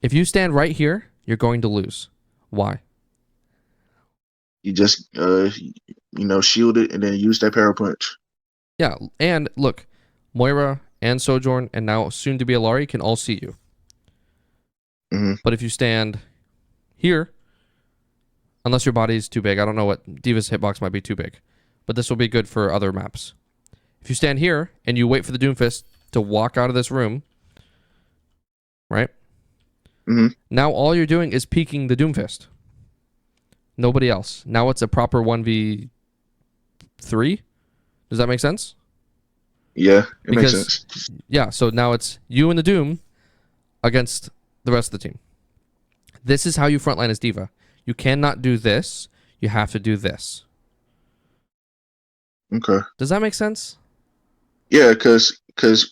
If you stand right here, you're going to lose. Why? You just shield it and then use that power punch. Yeah, and look, Moira and Sojourn and now soon to be Alari can all see you. Hmm. But if you stand here, unless your body's too big, I don't know what Diva's hitbox might be too big, but this will be good for other maps. If you stand here and you wait for the Doomfist to walk out of this room, right? Hmm. Now all you're doing is peeking the Doomfist. Nobody else. Now it's a proper 1v3. Does that make sense? Yeah, it makes Because, sense. yeah, so now it's you and the Doom against the rest of the team. This is how you frontline as Diva. You cannot do this. You have to do this. Okay. Does that make sense? Yeah, because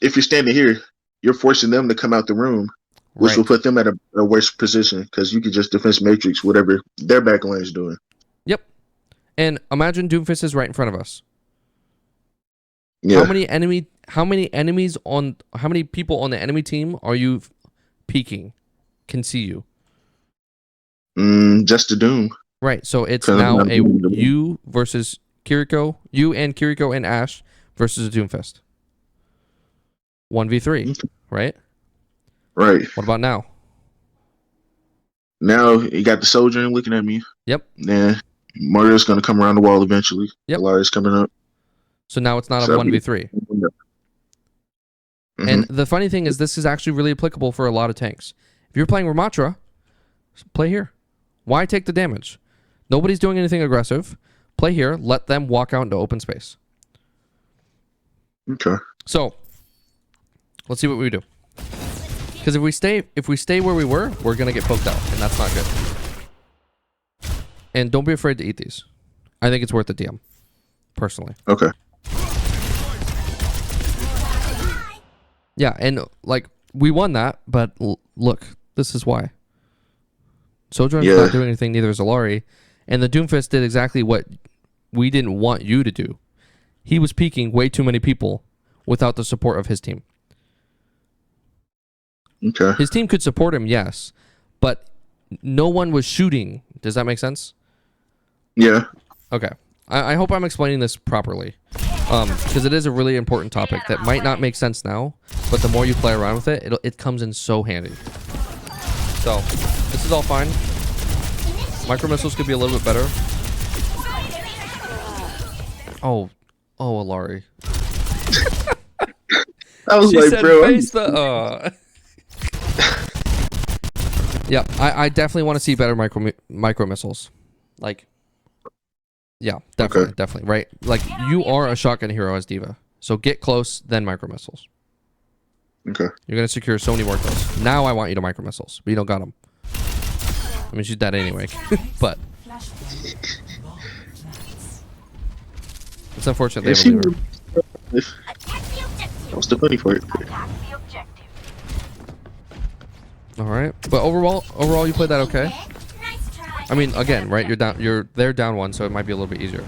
if you're standing here, you're forcing them to come out the room, which will Right. put them at a worse position because you could just defense matrix whatever their back line is doing. Yep. And imagine Doomfist is right in front of us. Yeah. How many people on the enemy team are you peeking? Can see you. Just the Doom. Right. So it's 'Cause I'm now not a doing the- you versus Kiriko, you and Kiriko and Ash versus a Doomfist. 1v3, right? Right. What about now? Now you got the soldier looking at me. Yep. Then Mario's gonna come around the wall eventually. Yep. Alari's coming up. So now it's not So a 1v3. And the funny thing is this is actually really applicable for a lot of tanks. If you're playing Ramattra, play here. Why take the damage? Nobody's doing anything aggressive. Play here. Let them walk out into open space. Okay. So let's see what we do. Because if we stay where we were, we're gonna get poked out, and that's not good. And don't be afraid to eat these. I think it's worth the DM, personally. Okay. Yeah, and like we won that, but look, this is why. Sojourn's not doing anything, neither is Alari, and the Doomfist did exactly what we didn't want you to do. He was peeking way too many people without the support of his team. Okay. His team could support him, yes, but no one was shooting. Does that make sense? Yeah. Okay. I hope I'm explaining this properly, because it is a really important topic that might not make sense now, but the more you play around with it, it comes in so handy. So, this is all fine. Micro missiles could be a little bit better. Oh, Alari. I was She like, said bro. face the. Yeah, I definitely want to see better micro missiles. Like, yeah, definitely, definitely, right? Like, you are a shotgun hero as Diva, so get close, then micro missiles. Okay. You're gonna secure so many more kills. Now I want you to micro missiles, but you don't got them. I mean, she's dead anyway, but it's unfortunate they have a leader. What's the funny part? All right, but overall, you played that okay. I mean, again, right? They're down one, so it might be a little bit easier.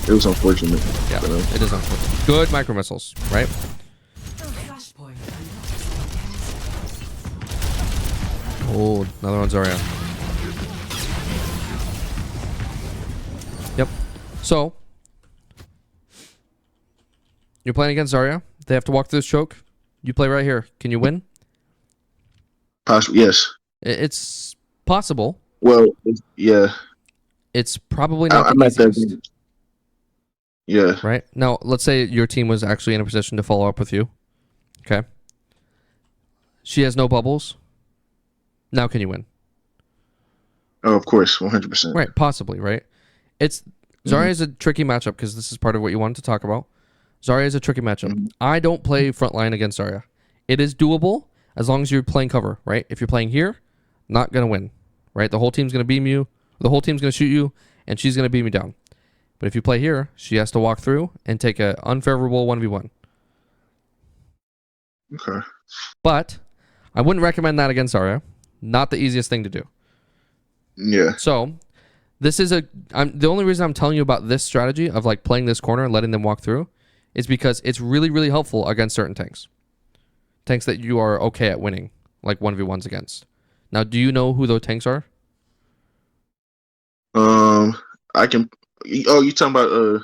It was unfortunate. Yeah, it is unfortunate. Good micro missiles, right? Oh, another one's Zarya. Yep. So, you're playing against Zarya. They have to walk through this choke. You play right here. Can you win? Possibly, yes. It's possible. Well, yeah. It's probably not I'm the at that. easiest. Yeah. Right? Now, let's say your team was actually in a position to follow up with you. Okay. She has no bubbles. Now can you win? Oh, of course, 100%. Right, possibly, right? Zarya is a tricky matchup because this is part of what you wanted to talk about. Zarya is a tricky matchup. I don't play frontline against Zarya. It is doable as long as you're playing cover, right? If you're playing here, not going to win, right? The whole team's going to beam you. The whole team's going to shoot you, and she's going to beam you down. But if you play here, she has to walk through and take an unfavorable 1v1. Okay. But I wouldn't recommend that against Zarya. Not the easiest thing to do. Yeah. So this is the only reason I'm telling you about this strategy of like playing this corner and letting them walk through is because it's really, really helpful against certain tanks. Tanks that you are okay at winning, like 1v1s against. Now, do you know who those tanks are? I can. Oh, you talking about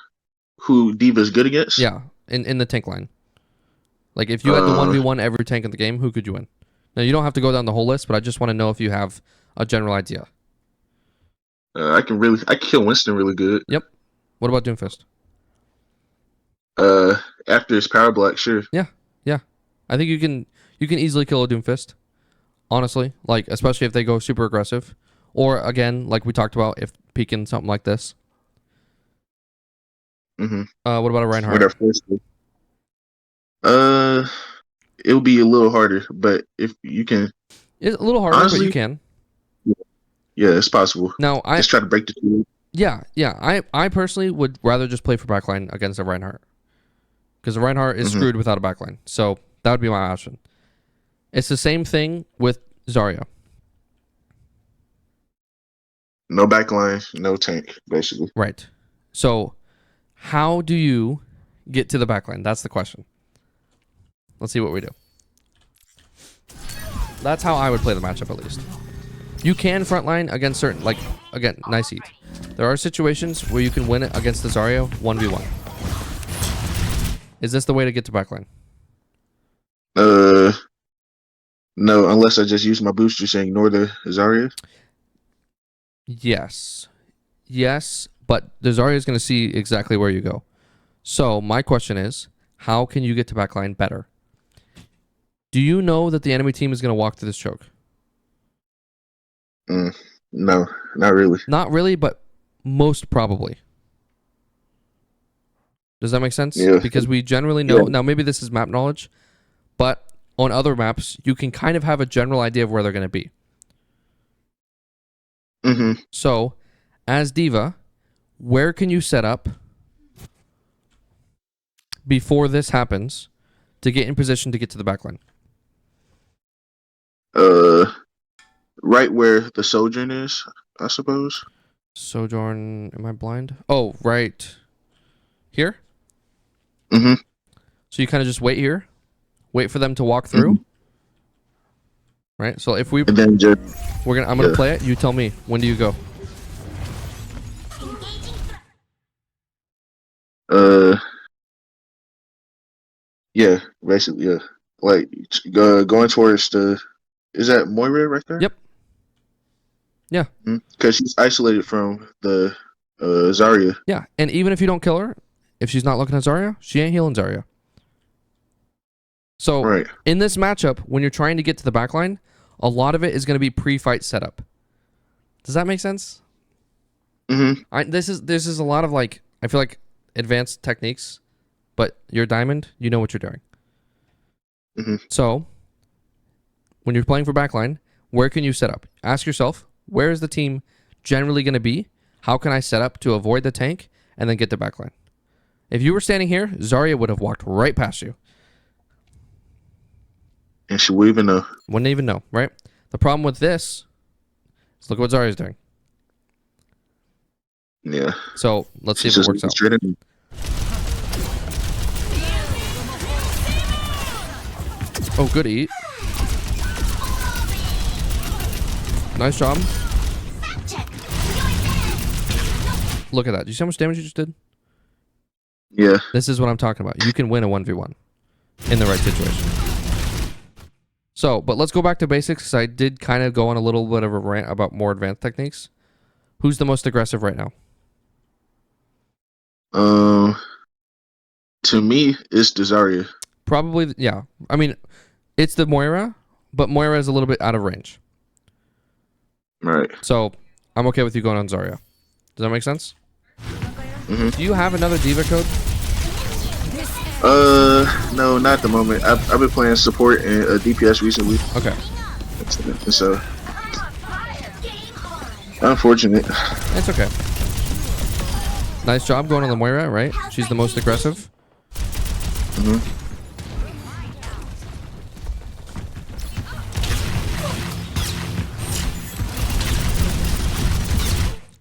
who Diva's good against? Yeah, in the tank line. Like if you had to 1v1 every tank in the game, who could you win? Now, you don't have to go down the whole list, but I just want to know if you have a general idea. I can kill Winston really good. Yep. What about Doomfist? After his power block, sure. Yeah. I think you can easily kill a Doomfist. Honestly, like especially if they go super aggressive, or again, like we talked about, if peeking something like this. Mm-hmm. What about a With Reinhardt? our first one. It'll be a little harder, but if you can, It's a little harder, honestly, but you can. Yeah, it's possible. Now, Just try to break the two. Yeah. I personally would rather just play for backline against a Reinhardt, because the Reinhardt is screwed without a backline. So that would be my option. It's the same thing with Zarya. No backline, no tank, basically. Right. So how do you get to the backline? That's the question. Let's see what we do. That's how I would play the matchup, at least. You can frontline against certain, like, again, nice heat. There are situations where you can win it against the Zarya 1v1. Is this the way to get to backline? No, unless I just use my booster saying ignore the Zarya. Yes, but the Zarya is going to see exactly where you go. So my question is, how can you get to backline better? Do you know that the enemy team is going to walk through this choke? No, not really. Not really, but most probably. Does that make sense? Yeah. Because we generally know. Yeah. Now, maybe this is map knowledge, but on other maps, you can kind of have a general idea of where they're going to be. Mm-hmm. So, as Diva, where can you set up before this happens to get in position to get to the backline? Right where the Sojourn is, I suppose. Sojourn, am I blind? Oh, right here? Mm-hmm. So you kind of just wait here, wait for them to walk through. Right? So if And then just I'm gonna play it, you tell me, when do you go? yeah, basically, yeah. Like going towards the, is that Moira right there? Yep. Yeah. Because she's isolated from the Zarya. Yeah, and even if you don't kill her, if she's not looking at Zarya, she ain't healing Zarya. So Right. in this matchup, when you're trying to get to the backline, a lot of it is going to be pre-fight setup. Does that make sense? Mm-hmm. This is a lot of, like, I feel like advanced techniques, but you're Diamond, you know what you're doing. Mm-hmm. So when you're playing for backline, where can you set up? Ask yourself, where is the team generally going to be? How can I set up to avoid the tank and then get to backline? If you were standing here, Zarya would have walked right past you. And she wouldn't even know. Wouldn't even know, right? The problem with this is look what Zarya's doing. Yeah. So let's see She's if it just works out. straight in. Oh, good eat. Nice job. Look at that. Do you see how much damage you just did? Yeah. This is what I'm talking about. You can win a 1v1 in the right situation. So, but let's go back to basics, because I did kind of go on a little bit of a rant about more advanced techniques. Who's the most aggressive right now? To me, it's the Zarya. Probably, yeah. I mean, it's the Moira, but Moira is a little bit out of range. Right. So, I'm okay with you going on Zarya. Does that make sense? Mm-hmm. Do you have another Diva code? No, not at the moment. I've been playing support and DPS recently. Okay. So, unfortunate. It's okay. Nice job going on the Moira, right? She's the most aggressive.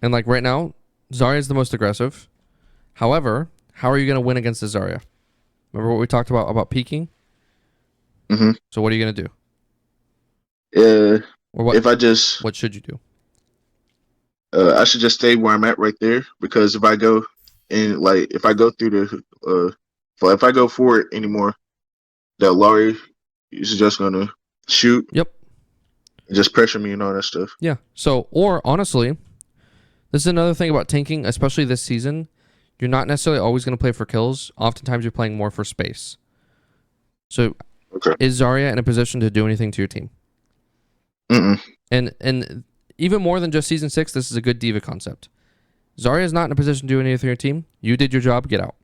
And like right now, Zarya's the most aggressive. However, how are you going to win against the Zarya? Remember what we talked about peeking? So what are you going to do? Or what? If I just, What should you do? I should just stay where I'm at right there, because if I go and like if I go through if I go forward anymore, that Laurie is just gonna shoot. Yep. And just pressure me and all that stuff. Yeah. So, or honestly, this is another thing about tanking, especially this season. You're not necessarily always going to play for kills. Oftentimes, you're playing more for space. So, is Zarya in a position to do anything to your team? And even more than just Season 6, this is a good diva concept. Zarya is not in a position to do anything to your team. You did your job. Get out.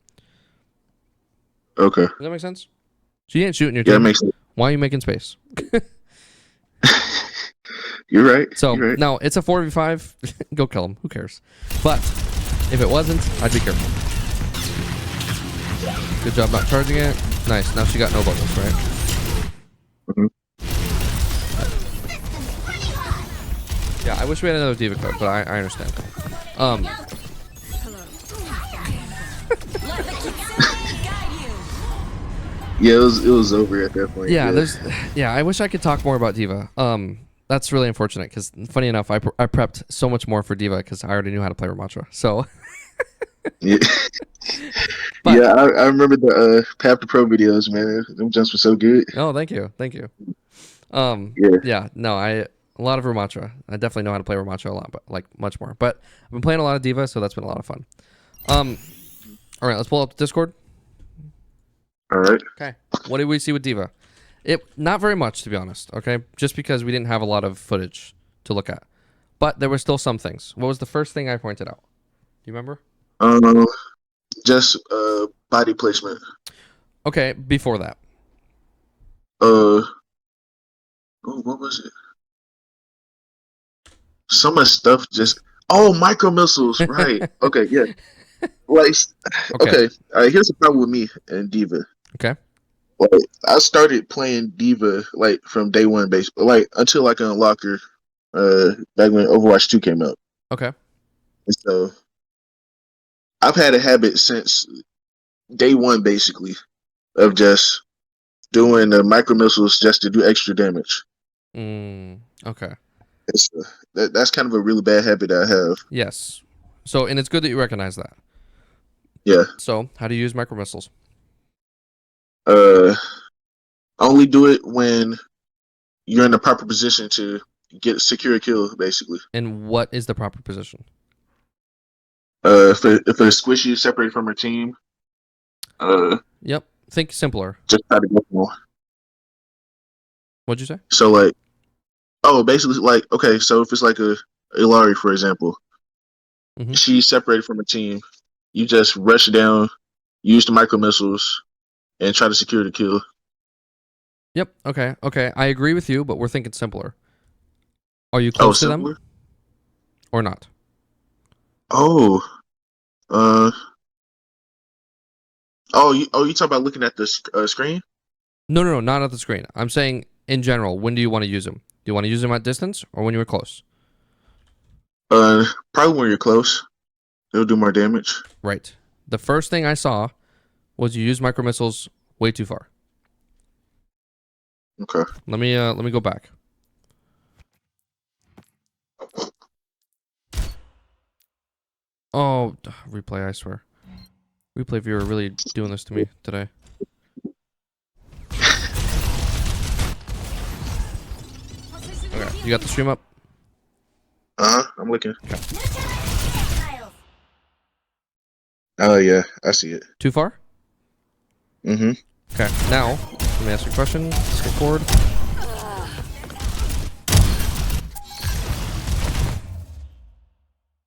Okay. Does that make sense? She ain't shooting your Yeah, team. that makes sense. Why are you making space? You're right. So, You're right. no, it's a 4v5. Go kill him. Who cares? But if it wasn't, I'd be careful. Good job not charging it. Nice. Now she got no bubbles, right? Yeah, I wish we had another diva code, but I understand. Yeah, it was over at that point. Yeah, I wish I could talk more about diva. That's really unfortunate because, funny enough, I prepped so much more for diva because I already knew how to play Ramattra. So Yeah. But- yeah, I remember the Path to Pro videos, man. Them jumps were so good. Oh, thank you. Yeah, no, a lot of Ramattra. I definitely know how to play Ramattra a lot, but like much more. But I've been playing a lot of diva, so that's been a lot of fun. All right, let's pull up Discord. All right. Okay. What did we see with diva? Not very much, to be honest. Okay, just because we didn't have a lot of footage to look at, but there were still some things. What was the first thing I pointed out? Do you remember? Just body placement. Okay, before that. Oh, what was it? So much stuff just. Oh, micro missiles. Right. Okay. Yeah. Like. Okay. All right. Here's the problem with me and diva. Okay. Like, I started playing diva like from day one, basically, like until like an unlocker. Back when Overwatch 2 came out. Okay. And so I've had a habit since day one, basically, of just doing the micro missiles just to do extra damage. Okay. That's kind of a really bad habit I have. Yes. So, and it's good that you recognize that. Yeah. So, how do you use micro missiles? Only do it when you're in the proper position to secure a kill, basically. And what is the proper position? If a squishy is separated from her team, Yep. Think simpler. just try to go more. What'd you say? So like, basically like, okay, so if it's like a Ilari, for example, she's separated from a team, you just rush down, use the micro missiles, and try to secure the kill. Yep. Okay. I agree with you, but we're thinking simpler. Are you close to them or not? You talking about looking at the screen? No, not at the screen. I'm saying in general, when do you want to use them? Do you want to use them at distance or when you were close? Probably when you're close. It'll do more damage. Right. The first thing I saw was you use micro missiles way too far. Okay. Let me go back. Oh, replay, I swear. Replay viewer really doing this to me today. Okay, you got the stream up? I'm looking. Okay. Oh yeah, I see it. Too far? Mm-hmm. Okay, now, let me ask you a question. Let's go forward.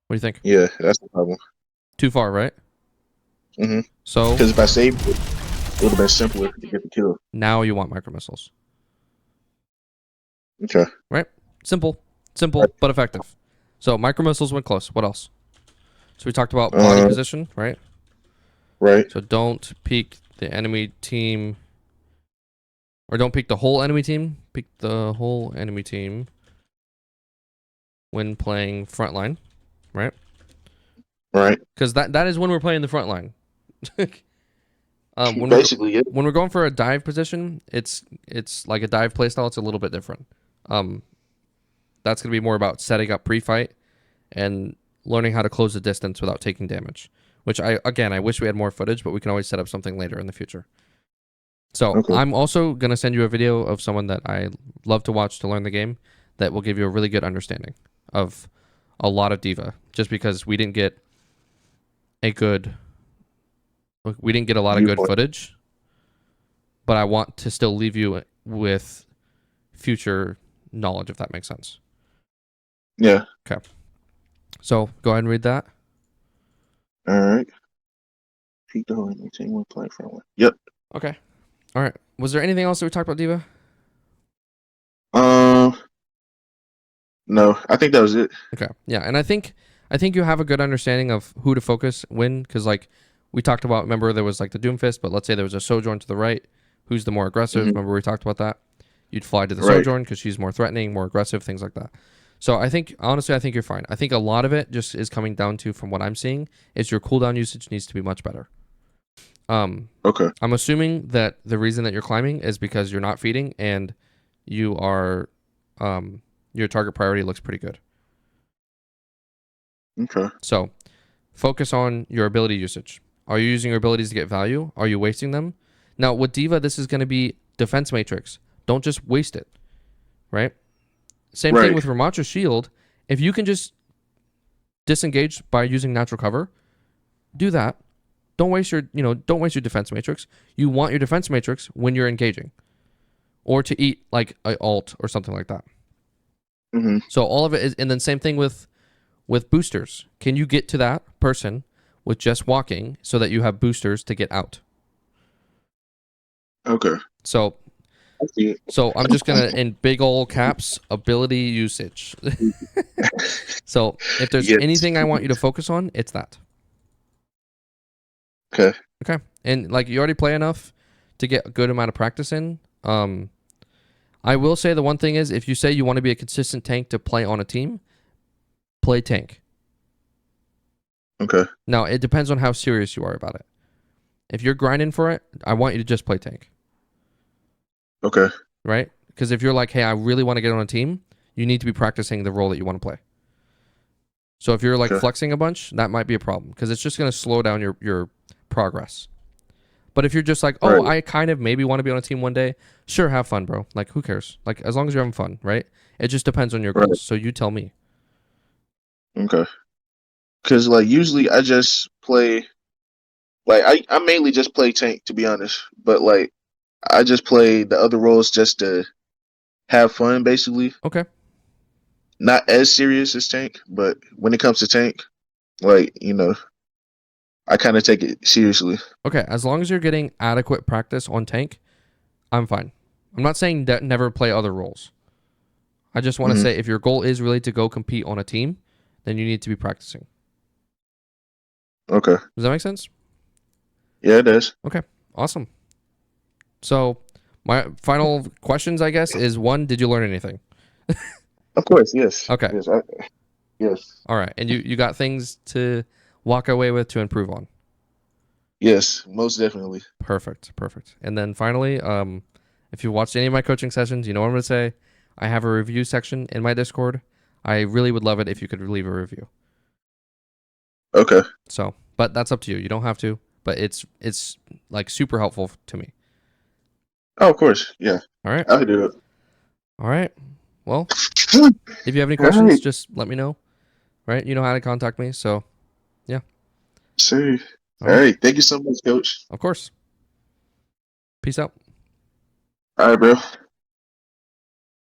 What do you think? Yeah, that's the problem. Too far, right? Mm-hmm. So, because if I saved it, it would have been simpler to get the kill. Now you want micro missiles. Okay. Right? Simple, right. But effective. So micro missiles went close. What else? So we talked about body Uh, position, right? right, So don't peek the enemy team, or don't peek the whole enemy team. Peek the whole enemy team when playing frontline, right? right. Because that is when we're playing the front line. When we're Basically, yeah. when we're going for a dive position, it's like a dive playstyle. It's a little bit different. That's gonna be more about setting up pre-fight and learning how to close the distance without taking damage. Which I wish we had more footage, but we can always set up something later in the future. So Okay. I'm also gonna send you a video of someone that I love to watch to learn the game that will give you a really good understanding of a lot of Diva. Just because we didn't get a lot of good Viewpoint. footage, but I want to still leave you with future knowledge, if that makes sense. Yeah. Okay. So go ahead and read that. All right. Peak the whole enemy team when playing front line. Yep. Okay. All right. Was there anything else that we talked about, Diva? Um. No, I think that was it. Okay. Yeah, and I think you have a good understanding of who to focus when, because like we talked about. Remember, there was like the Doomfist, but let's say there was a Sojourn to the right. Who's the more aggressive? Hmm. Remember we talked about that. You'd fly to the Right. Sojourn because she's more threatening, more aggressive, things like that. So I think honestly, I think you're fine. I think a lot of it just is coming down to, from what I'm seeing, is your cooldown usage needs to be much better. Okay. I'm assuming that the reason that you're climbing is because you're not feeding and you are, your target priority looks pretty good. Okay. So focus on your ability usage. Are you using your abilities to get value? Are you wasting them? Now with Diva, this is going to be defense matrix. Don't just waste it, right? Same thing Right. with Ramattra's shield. If you can just disengage by using natural cover, do that. Don't waste your defense matrix. You want your defense matrix when you're engaging, or to eat like a alt or something like that. Hmm. So all of it is, and then same thing with boosters. Can you get to that person with just walking so that you have boosters to get out? Okay. So I see it. I'm just gonna, in big old caps, ability usage. So if there's Yes. anything I want you to focus on, it's that. Okay. Okay. And like you already play enough to get a good amount of practice in. I will say the one thing is, if you say you want to be a consistent tank to play on a team, play tank. Okay. Now, it depends on how serious you are about it. If you're grinding for it, I want you to just play tank. Okay. Right? Because if you're like, hey, I really want to get on a team, you need to be practicing the role that you want to play. So if you're like Okay. flexing a bunch, that might be a problem because it's just going to slow down your progress. But if you're just like, oh, Right. I kind of maybe want to be on a team one day, sure, have fun, bro. Like, who cares? Like, as long as you're having fun, right? It just depends on your Right. goals. So you tell me. Okay. Because like usually I just play like I mainly just play tank to be honest, but like I just play the other roles just to have fun basically. Okay. Not as serious as tank, but when it comes to tank, like I kind of take it seriously. Okay. As long as you're getting adequate practice on tank, I'm fine. I'm not saying that never play other roles. I just want to Hmm. say if your goal is really to go compete on a team, then you need to be practicing. Okay. Does that make sense? Yeah, it does. Okay. Awesome. So my final questions, I guess, is one, did you learn anything? Of course, yes. Okay. Yes. Yes. All right. And you got things to walk away with to improve on. Yes, most definitely. Perfect. Perfect. And then finally, if you watched any of my coaching sessions, you know what I'm going to say. I have a review section in my Discord. I really would love it if you could leave a review. Okay. So, but that's up to you. You don't have to, but it's like super helpful to me. Oh, of course. Yeah. All right. I can do it. All right. Well, All if you have any questions, right. just let me know. Right? You know how to contact me. So, yeah. See. All All right. right. Thank you so much, Coach. Of course. Peace out. All right, bro.